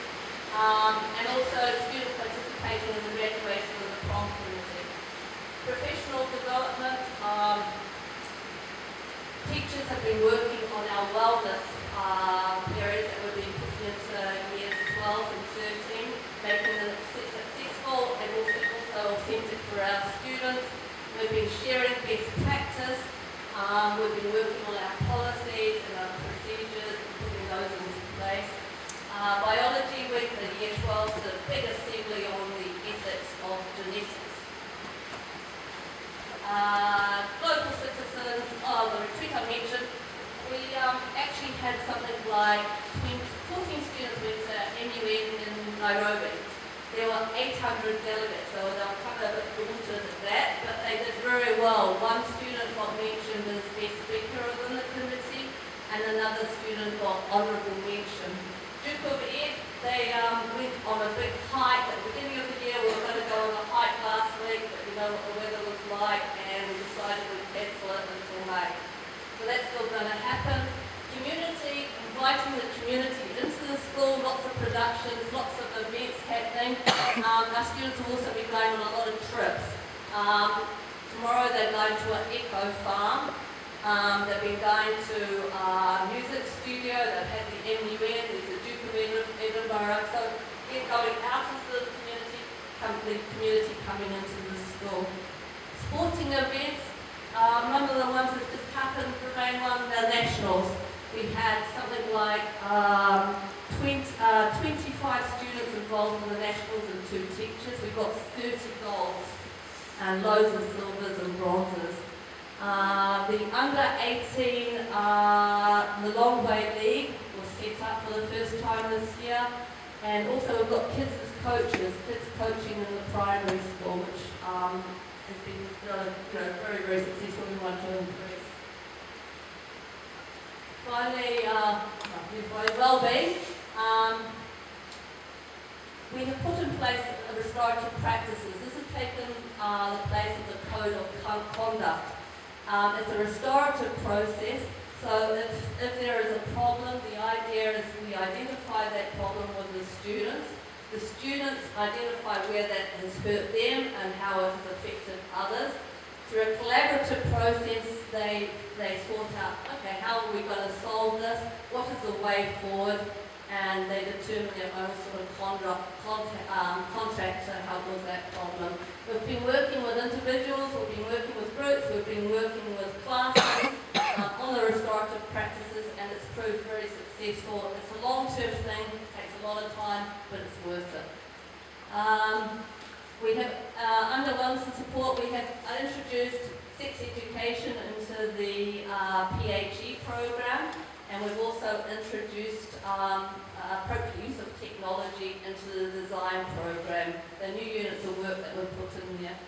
[SPEAKER 18] and also student participation in the graduation of the prom committee. Professional development, teachers have been working on our wellness areas that we've been putting into years 12 and 13, making them successful and also authentic for our students. We've been sharing best practice. We've been working on our policies and our procedures and putting those into place. Biology week, the year 12, the big assembly on the ethics of genetics. Global citizens, the retreat I mentioned, we actually had something like 14 students went to MUN in Nairobi. There were 800 delegates, so they were kind of a bit daunted at that, but they did very well. well. One student got mentioned as best speaker within the committee, and another student got honourable mention. Duke of Ed, they went on a big hike. At the beginning of the year, we were going to go on a hike last week, but you know what the weather was like, and we decided we'd cancel it until May. So that's still going to happen. Community, inviting the community into the school, lots of productions, lots of events happening. Our students will also be going on a lot of trips. Tomorrow they're going to an eco farm. They've been going to a music studio, they've had the MUN, there's the Duke of Edinburgh. So they're going out into the community coming into the school. Sporting events, one of the ones that just happened, the main one, the Nationals. We had something like 25 students involved in the Nationals and 2 teachers. We got 30 golds and loads of silvers and bronzes. The under-18, the Long Way League was set up for the first time this year. And also we've got kids as coaches, kids coaching in the primary school, which has been very, very successful. We want to impress. Finally, well-being. We have put in place restorative practices. This has taken the place of the code of conduct. It's a restorative process, so if there is a problem, the idea is we identify that problem with the students identify where that has hurt them and how it has affected others. Through a collaborative process, they sort out, okay, how are we going to solve this? What is the way forward? And they determine their own sort of contract to help with that problem. We've been working with individuals, we've been working with groups, we've been working with classes on the restorative practices, and it's proved very successful. It's a long-term thing, it takes a lot of time, but it's worth it. We have, under wellness and support, we have introduced sex education into the PHE program, and we've also introduced appropriate use of technology into the design program. The new units of work that we've put in there.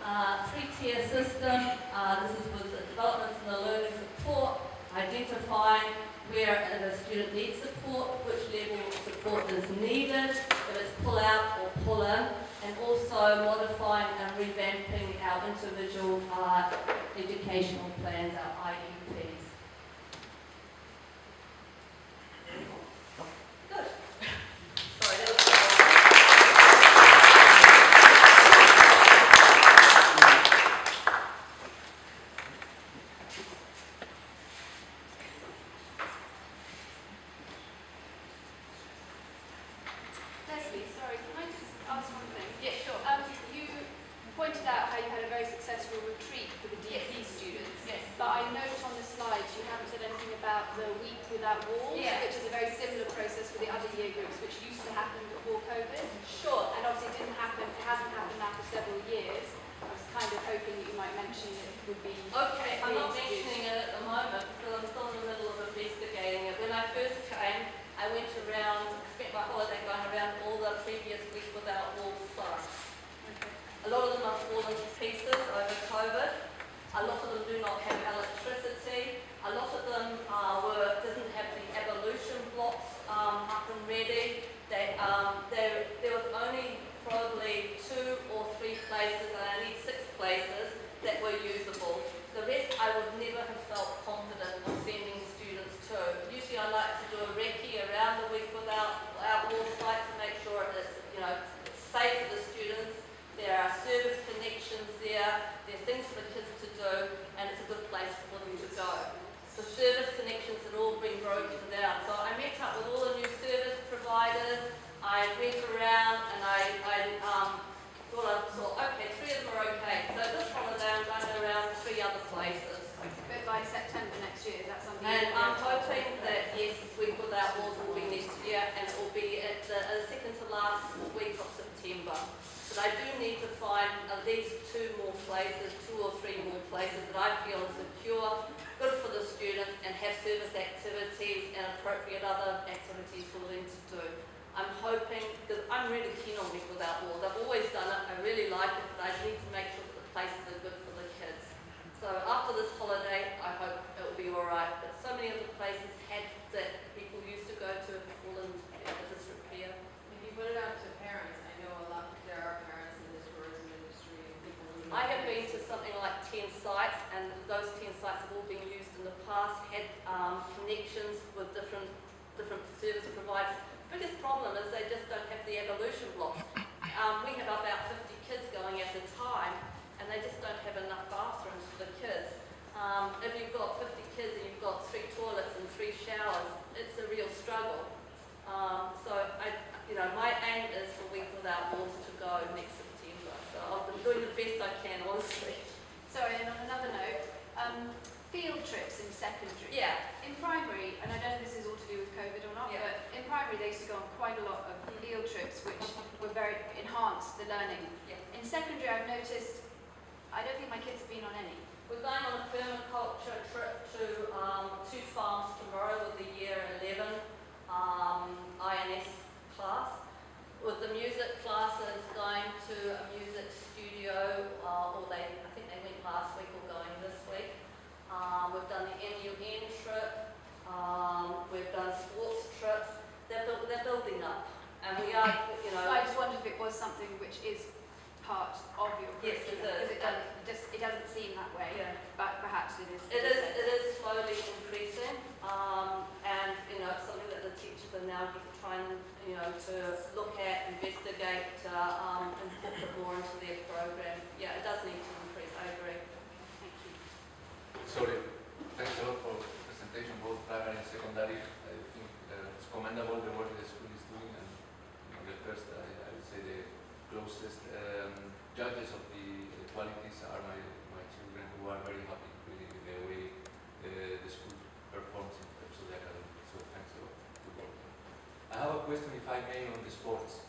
[SPEAKER 18] 3-tier system, this is with the developments and the learning support, identifying where a student needs support, which level of support is needed, if it's pull out or pull in, and also modifying and revamping our individual educational plans, our IEPs. Good. Sorry, that was
[SPEAKER 19] Leslie, sorry, can I just ask one thing? Yeah, sure. You pointed out how you had a very successful retreat for the DP students.
[SPEAKER 18] Yes.
[SPEAKER 19] But I note on the slides you haven't said anything about the week without walls, which is a very similar process for the other year groups, which used to happen before COVID.
[SPEAKER 18] Sure.
[SPEAKER 19] And obviously it hasn't happened now for several years. I was kind of hoping that you might mention it would be
[SPEAKER 18] Okay, I'm not
[SPEAKER 19] reintroduced.
[SPEAKER 18] mentioning it at the moment because I'm still in the middle of investigating it. When I first came, I went around, spent my holiday going around all the previous week without walls sites. A lot of them have fallen to pieces over COVID. A lot of them do not have electricity. A lot of them didn't have the evolution blocks up and ready. There was only probably 2 or 3 places, and I need 6 places that were usable. The rest I would never have felt confident of sending students to. Usually I like to do a recce around the week without wall sites to make sure it's safe for the students. There are service connections there are things for the kids to do, and it's a good place for them to go. The service connections had all been broken down, so I met up with all the new service providers. I went around and I thought, okay, 3 of them are okay. So this holiday I'm going around 3 other places.
[SPEAKER 19] But by September next year, is that something?
[SPEAKER 18] And I'm hoping that, yes, Week Without Walls will be next year, and it will be at the second to last week of September. But I do need to find at least 2 more places, 2 or 3 more places that I feel are secure, good for the students, and have service activities and appropriate other activities for them to do. I'm hoping, because I'm really keen on Week Without Walls. I've always done it, I really like it, but I need to make sure that the places are good for the kids. have been to something like 10 sites, and those 10 sites have all been used in the past, had connections with different service providers. The biggest problem is they just don't have the evolution blocks. We have about 50 kids going at a time, and they just don't have enough bathrooms for the kids. If you've got 50 kids and you've got 3 toilets and 3 showers, it's a real struggle. My aim is for Week Without Walls to go next September. So I've been doing the best I can, honestly.
[SPEAKER 10] Sorry, and on another note, field trips in secondary.
[SPEAKER 18] Yeah.
[SPEAKER 10] In primary, and I don't know if this is all to do with COVID or not,
[SPEAKER 18] Yeah.
[SPEAKER 10] but in primary they used to go on quite a lot of field trips which were very enhanced the learning.
[SPEAKER 18] Yeah.
[SPEAKER 10] In secondary I've noticed, I don't think my kids have been on any.
[SPEAKER 18] We're going on a permaculture trip to 2 farms tomorrow with the year 11 INS class. With the music classes going to a music studio, I think they went last week or going this week. We've done the MUN trip, we've done sports trips. They're building up, and we are,
[SPEAKER 10] So I just wondered if it was something which is part of your
[SPEAKER 18] Yes, it
[SPEAKER 10] curriculum,
[SPEAKER 18] is.
[SPEAKER 10] because it doesn't seem that way,
[SPEAKER 18] Yeah.
[SPEAKER 10] but perhaps it is.
[SPEAKER 18] It is slowly increasing, and it's something that the teachers are now trying, to look at, investigate, and put more into their program. Yeah, it does need to increase. I agree.
[SPEAKER 10] Thank you.
[SPEAKER 4] Sorry, thanks a lot for the presentation, both primary and secondary. I think it's commendable the work the school is doing, and the first, I would say, the closest judges of the qualities are my children, who are very happy really with the way the school performs in terms of the academy. So thanks a lot to both. I have a question, if I may, on the sports.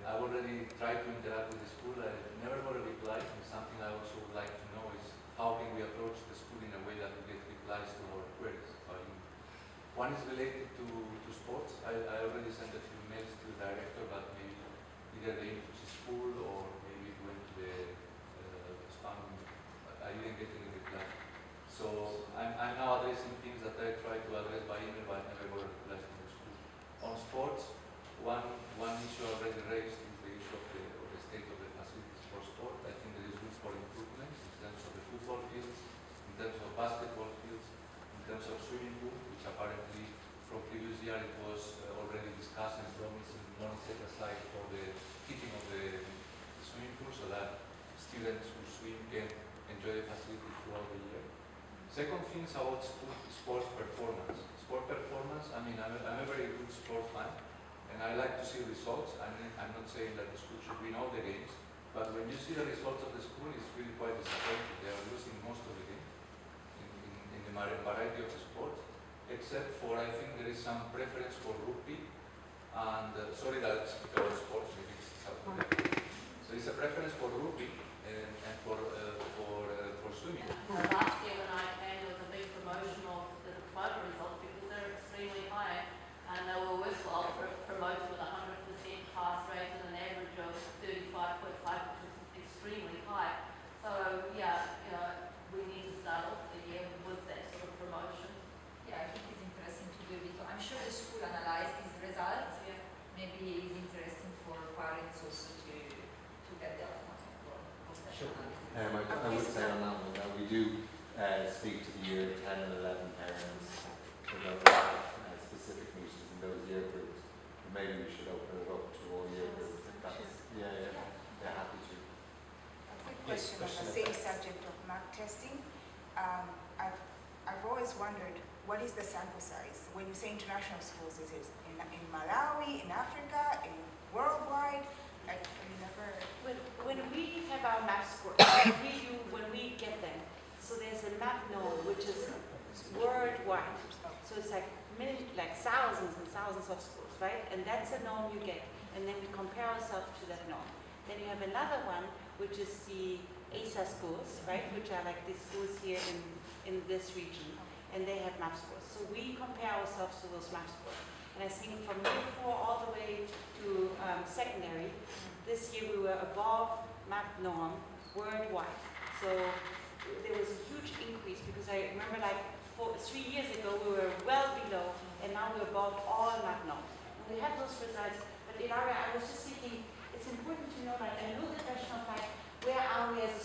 [SPEAKER 4] I've already tried to interact with the school. I never got a reply, and something I also would like to know is how can we approach the school in a way that we get replies to our queries. One is related to sports. I already sent a few mails to the director, but maybe either the input is full or maybe it went to the spam. I didn't get any reply. So I'm now addressing things that I tried to address by email, but I never got a reply from the school. On sports, one issue already raised is the issue of the state of the facilities for sport. I think there is room for improvement in terms of the football fields, in terms of basketball fields, in terms of swimming pool, which apparently from previous year it was already discussed and promised money set aside for the heating of the swimming pool so that students who swim can enjoy the facility throughout the year. Second thing is about sports performance. Sport performance, I'm a very good sport fan, and I like to see results. I'm not saying that the school should win all the games, but when you see the results of the school, it's really quite disappointing. They are losing most of the games in the variety of the sports, except for, I think there is some preference for rugby, and sorry that it's because sports, maybe it's something. So it's a preference for rugby and for swimming.
[SPEAKER 18] Last year when I came, there was a big promotion of the club results because they're extremely high, and they were worthwhile promoted with 100% pass rate and an average of 35.5, which is extremely high. So yeah, we need to start off the year with that sort of promotion.
[SPEAKER 3] Yeah, I think it's interesting to do it. I'm sure the school analyzed these results.
[SPEAKER 18] Yeah.
[SPEAKER 3] Maybe it's interesting for parents also to get the outcome of that
[SPEAKER 15] Sure.
[SPEAKER 3] analysis.
[SPEAKER 15] I would say on that one that we do speak to the year 10 and 11 parents about specific niches in those year groups. Maybe we should open it up to all year groups. If that's, yeah, they're happy to.
[SPEAKER 9] A quick question on the same subject of mark testing. I've always wondered, what is the sample size? When you say international schools, is it in Malawi, in Africa, in worldwide? Have you never...
[SPEAKER 17] When we have our map scores, when we get them, so there's a map node which is worldwide. So it's like thousands and thousands of schools, right? And that's a norm you get. And then we compare ourselves to that norm. Then you have another one, which is the ASA schools, right? Which are like the schools here in this region. And they have map scores. So we compare ourselves to those map scores. And I think from year 4 all the way to secondary, this year we were above map norm worldwide. So there was a huge increase because I remember 3 years ago we were well below and now we're above all map norms. And we have those results, but Ilaria, I was just thinking it's important to know I know the question of where are we as a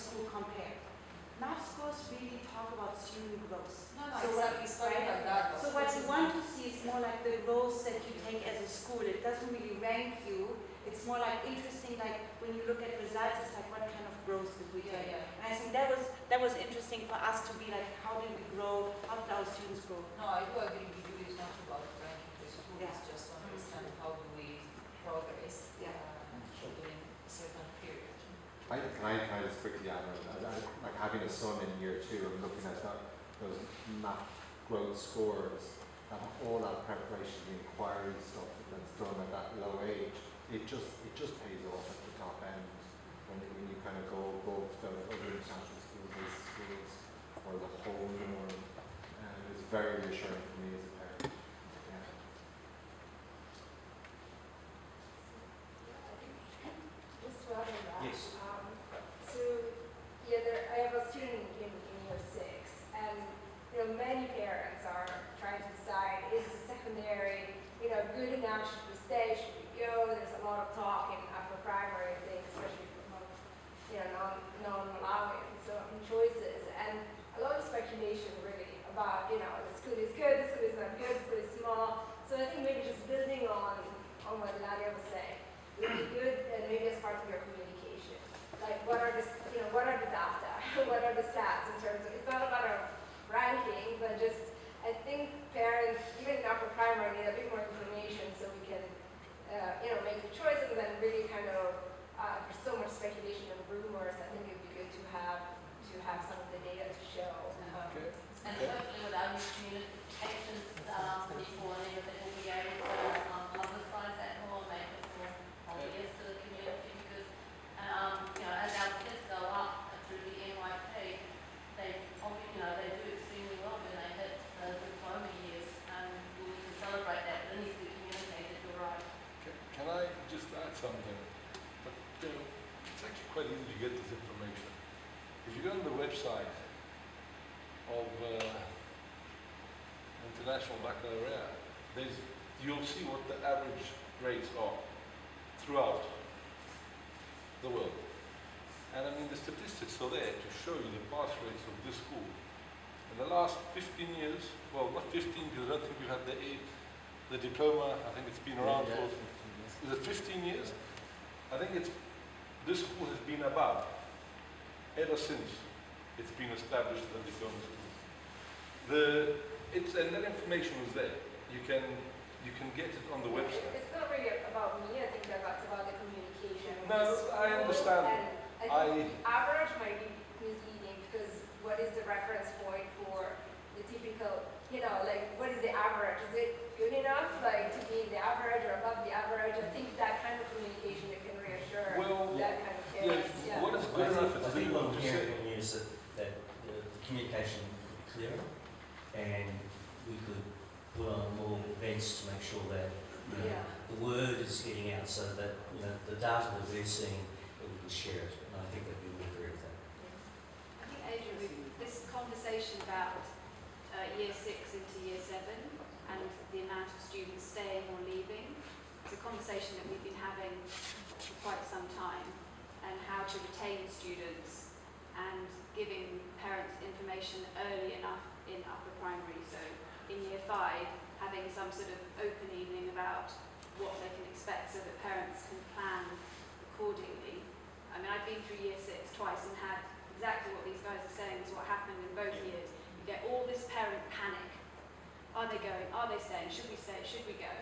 [SPEAKER 17] math scores really talk about student growth.
[SPEAKER 3] No,
[SPEAKER 17] So
[SPEAKER 3] exactly, it's not like that.
[SPEAKER 17] So what you want to see is more like the growth that you take as a school. It doesn't really rank you. It's more like interesting, like when you look at results, it's like what kind of growth did we take? And I think that was interesting for us to be like, how did we grow? How did our students grow?
[SPEAKER 3] No, I do agree with you. It's not about ranking the school. It's just to understand how do we progress during a certain period.
[SPEAKER 15] Can I just quickly add, like having a son in year 2 and looking at those math growth scores, all that preparation, the inquiry stuff that's done at that low age, it just pays off at the top end when you kind of go above those other international school-based schools or the whole norm. And it's very reassuring for me as a parent. Yeah.
[SPEAKER 10] Just to add on that.
[SPEAKER 2] Yes.
[SPEAKER 10] So, I have a student in year 6, and many parents are trying to decide, is the secondary, good enough, should we stay, should we go? There's a lot of talk in upper primary, I think, especially from non-Malawian choices, and a lot of speculation really about, the school is good, the school is not good, the school is small. So I think maybe just building on what Nadia was saying would be good, and maybe as part of your communication. Like, what are the data? What are the stats in terms of, it's not about a ranking, but just, I think parents, even in upper primary, need a bit more information so we can, make the choices and really kind of, there's so much speculation and rumors. I think it would be good to have some of the data to show.
[SPEAKER 18] And hopefully with our new communications before and everything, we'll be able to publicise that more, make it more obvious to the community, because as our kids go up through the MIP, they do extremely well when they hit the diploma years, and we can celebrate that. It needs to be communicated, you're right.
[SPEAKER 12] Can I just add something? But, it's actually quite easy to get this information. If you go on the website of International Baccalaureate, you'll see what the average grades are throughout the world. And I mean, the statistics are there to show you the pass rates of this school. In the last 15 years, well, not 15 because I don't think we've had the diploma, I think it's been around for, is it 15 years? I think this school has been above ever since it's been established as a diploma school. And that information was there. You can get it on the website.
[SPEAKER 10] It's not really about me. I think that's about the communication.
[SPEAKER 12] No, I understand.
[SPEAKER 10] And I think the average might be misleading, because what is the reference point for the typical, what is the average? Is it good enough, to be in the average or above the average? I think that kind of communication you can reassure that kind of parents.
[SPEAKER 12] Yeah. What is good enough?
[SPEAKER 2] I think what I'm hearing from you is that the communication would be clearer, and we could put on more events to make sure that the word is getting out, so that the data that we're seeing, we can share it. And I think that we would agree with that.
[SPEAKER 19] I think, Adrian, with this conversation about year 6 into year 7 and the amount of students staying or leaving, it's a conversation that we've been having for quite some time, and how to retain students and giving parents information early enough in upper primary. So in year 5, having some sort of open evening about what they can expect so that parents can plan accordingly. I mean, I've been through year 6 twice and had exactly what these guys are saying is what happened in both years. You get all this parent panic. Are they going? Are they staying? Should we stay? Should we go?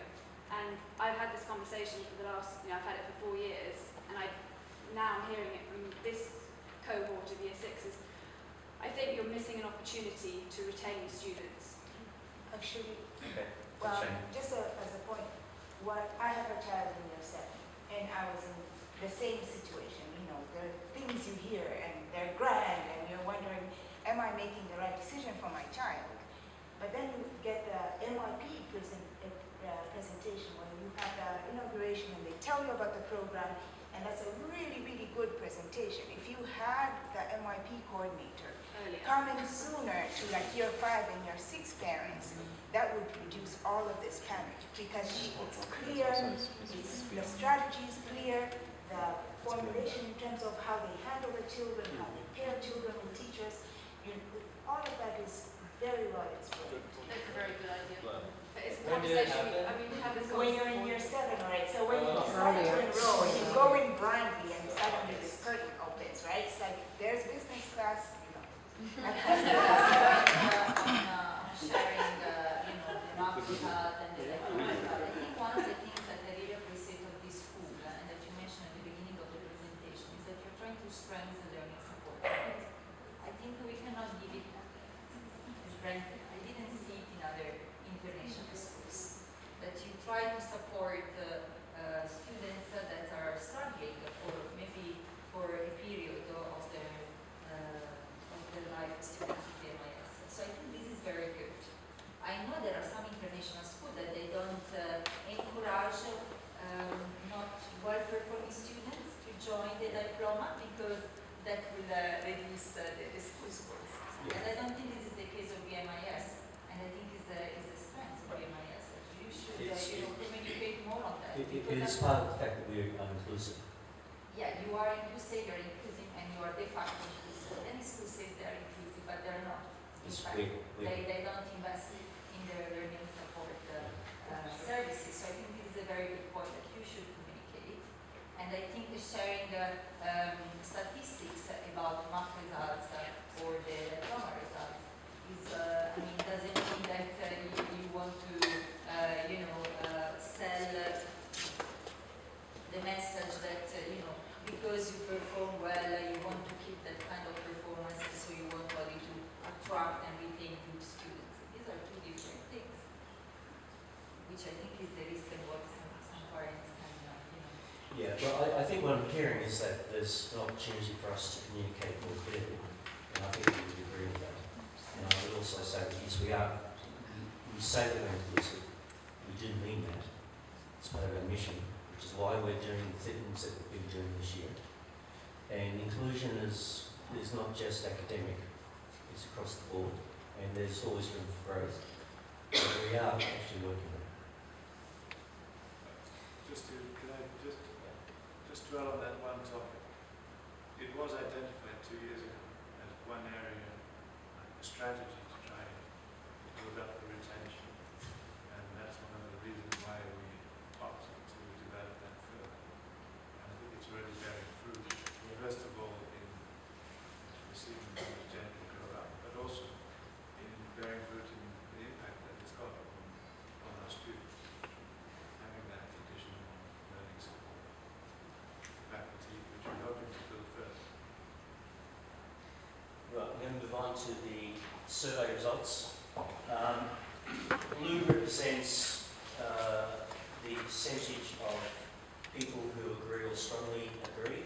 [SPEAKER 19] And I've had this conversation for the last, I've had it for 4 years, and now I'm hearing it from this cohort of year 6s. I think you're missing an opportunity to retain students.
[SPEAKER 9] Actually,
[SPEAKER 2] Okay.
[SPEAKER 9] well, just as a point, I have a child in year 7, and I was in the same situation. There are things you hear, and they're grand, and you're wondering, am I making the right decision for my child? But then you get the MIP presentation where you have the inauguration, and they tell you about the program, and that's a really, really good presentation. If you had the MIP coordinator come in sooner to year 5 and year 6 parents, that would reduce all of this panic, because it's clear, the strategy is clear, the formulation in terms of how they handle the children, how they pair children with teachers, very well explained.
[SPEAKER 18] That's a very good idea. It's a
[SPEAKER 6] When did it
[SPEAKER 18] conversation,
[SPEAKER 6] happen?
[SPEAKER 18] I mean, we have this
[SPEAKER 9] When you're in
[SPEAKER 18] conversation.
[SPEAKER 9] year 7 or 8, so when you
[SPEAKER 6] Oh.
[SPEAKER 9] decide to enroll, you go in blindly and suddenly the curtain opens, right? It's like, there's business class, you know.
[SPEAKER 3] On sharing, the map we had and the electronic card. I think one of the things that I really appreciate of this school, and that you mentioned at the beginning of the presentation, is that you're trying to strengthen the learning support. I think we cannot give it as granted. I didn't see it in other international schools. That you try to support students that are struggling, or maybe for a period of their life, students with BMIS. So I think this is very good. I know there are some international schools that they don't encourage not well-performing students to join the diploma because that will reduce the school scores. And I don't think this is the case of BMIS, and I think it's a strength of BMIS that you should communicate more on that.
[SPEAKER 2] It
[SPEAKER 3] because
[SPEAKER 2] is part of the fact that we are inclusive.
[SPEAKER 3] Yeah, you say you're inclusive and you are de facto inclusive. Any school says they are inclusive, but they're not. In
[SPEAKER 2] It's
[SPEAKER 3] fact,
[SPEAKER 2] weird.
[SPEAKER 3] they don't invest in their learning support services. So I think this is a very good point that you should communicate. And I think the sharing statistics about math results or the diploma results is, doesn't mean that you want to, sell the message that, because you perform well, you want to keep that kind of performance, so you want only to attract and retain good students. These are two different things, which I think is the risk and what some parents can,
[SPEAKER 2] Yeah, well, I think what I'm hearing is that there's an opportunity for us to communicate more clearly, and I think we would agree with that. And I would also say that yes, we say that we're inclusive, we do mean that. It's part of our mission, which is why we're doing the things that we've been doing this year. And inclusion is not just academic, it's across the board, and there's always room for growth. And we are actually working on it.
[SPEAKER 1] Can I just dwell on that one topic? It was identified 2 years ago as one area, a strategy to try and build up the retention, and that's one of the reasons why we opted to develop that further. And I think it's already bearing fruit. First of all, in receiving knowledge generally grow up, but also in bearing fruit in the impact that it's got on our students, having that additional learning support faculty, which we're hoping to build further.
[SPEAKER 2] Right, I'm going to move on to the survey results. Blue represents the percentage of people who agree or strongly agree,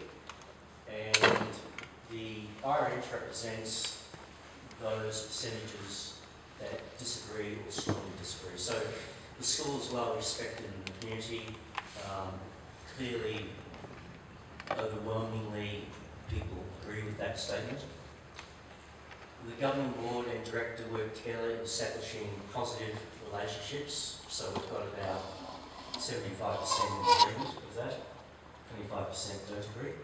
[SPEAKER 2] and the orange represents those percentages that disagree or strongly disagree. So the school is well respected in the community. Clearly, overwhelmingly, people agree with that statement. The governing board and director work together in establishing positive relationships. So we've got about 75% in agreement with that, 25% don't agree.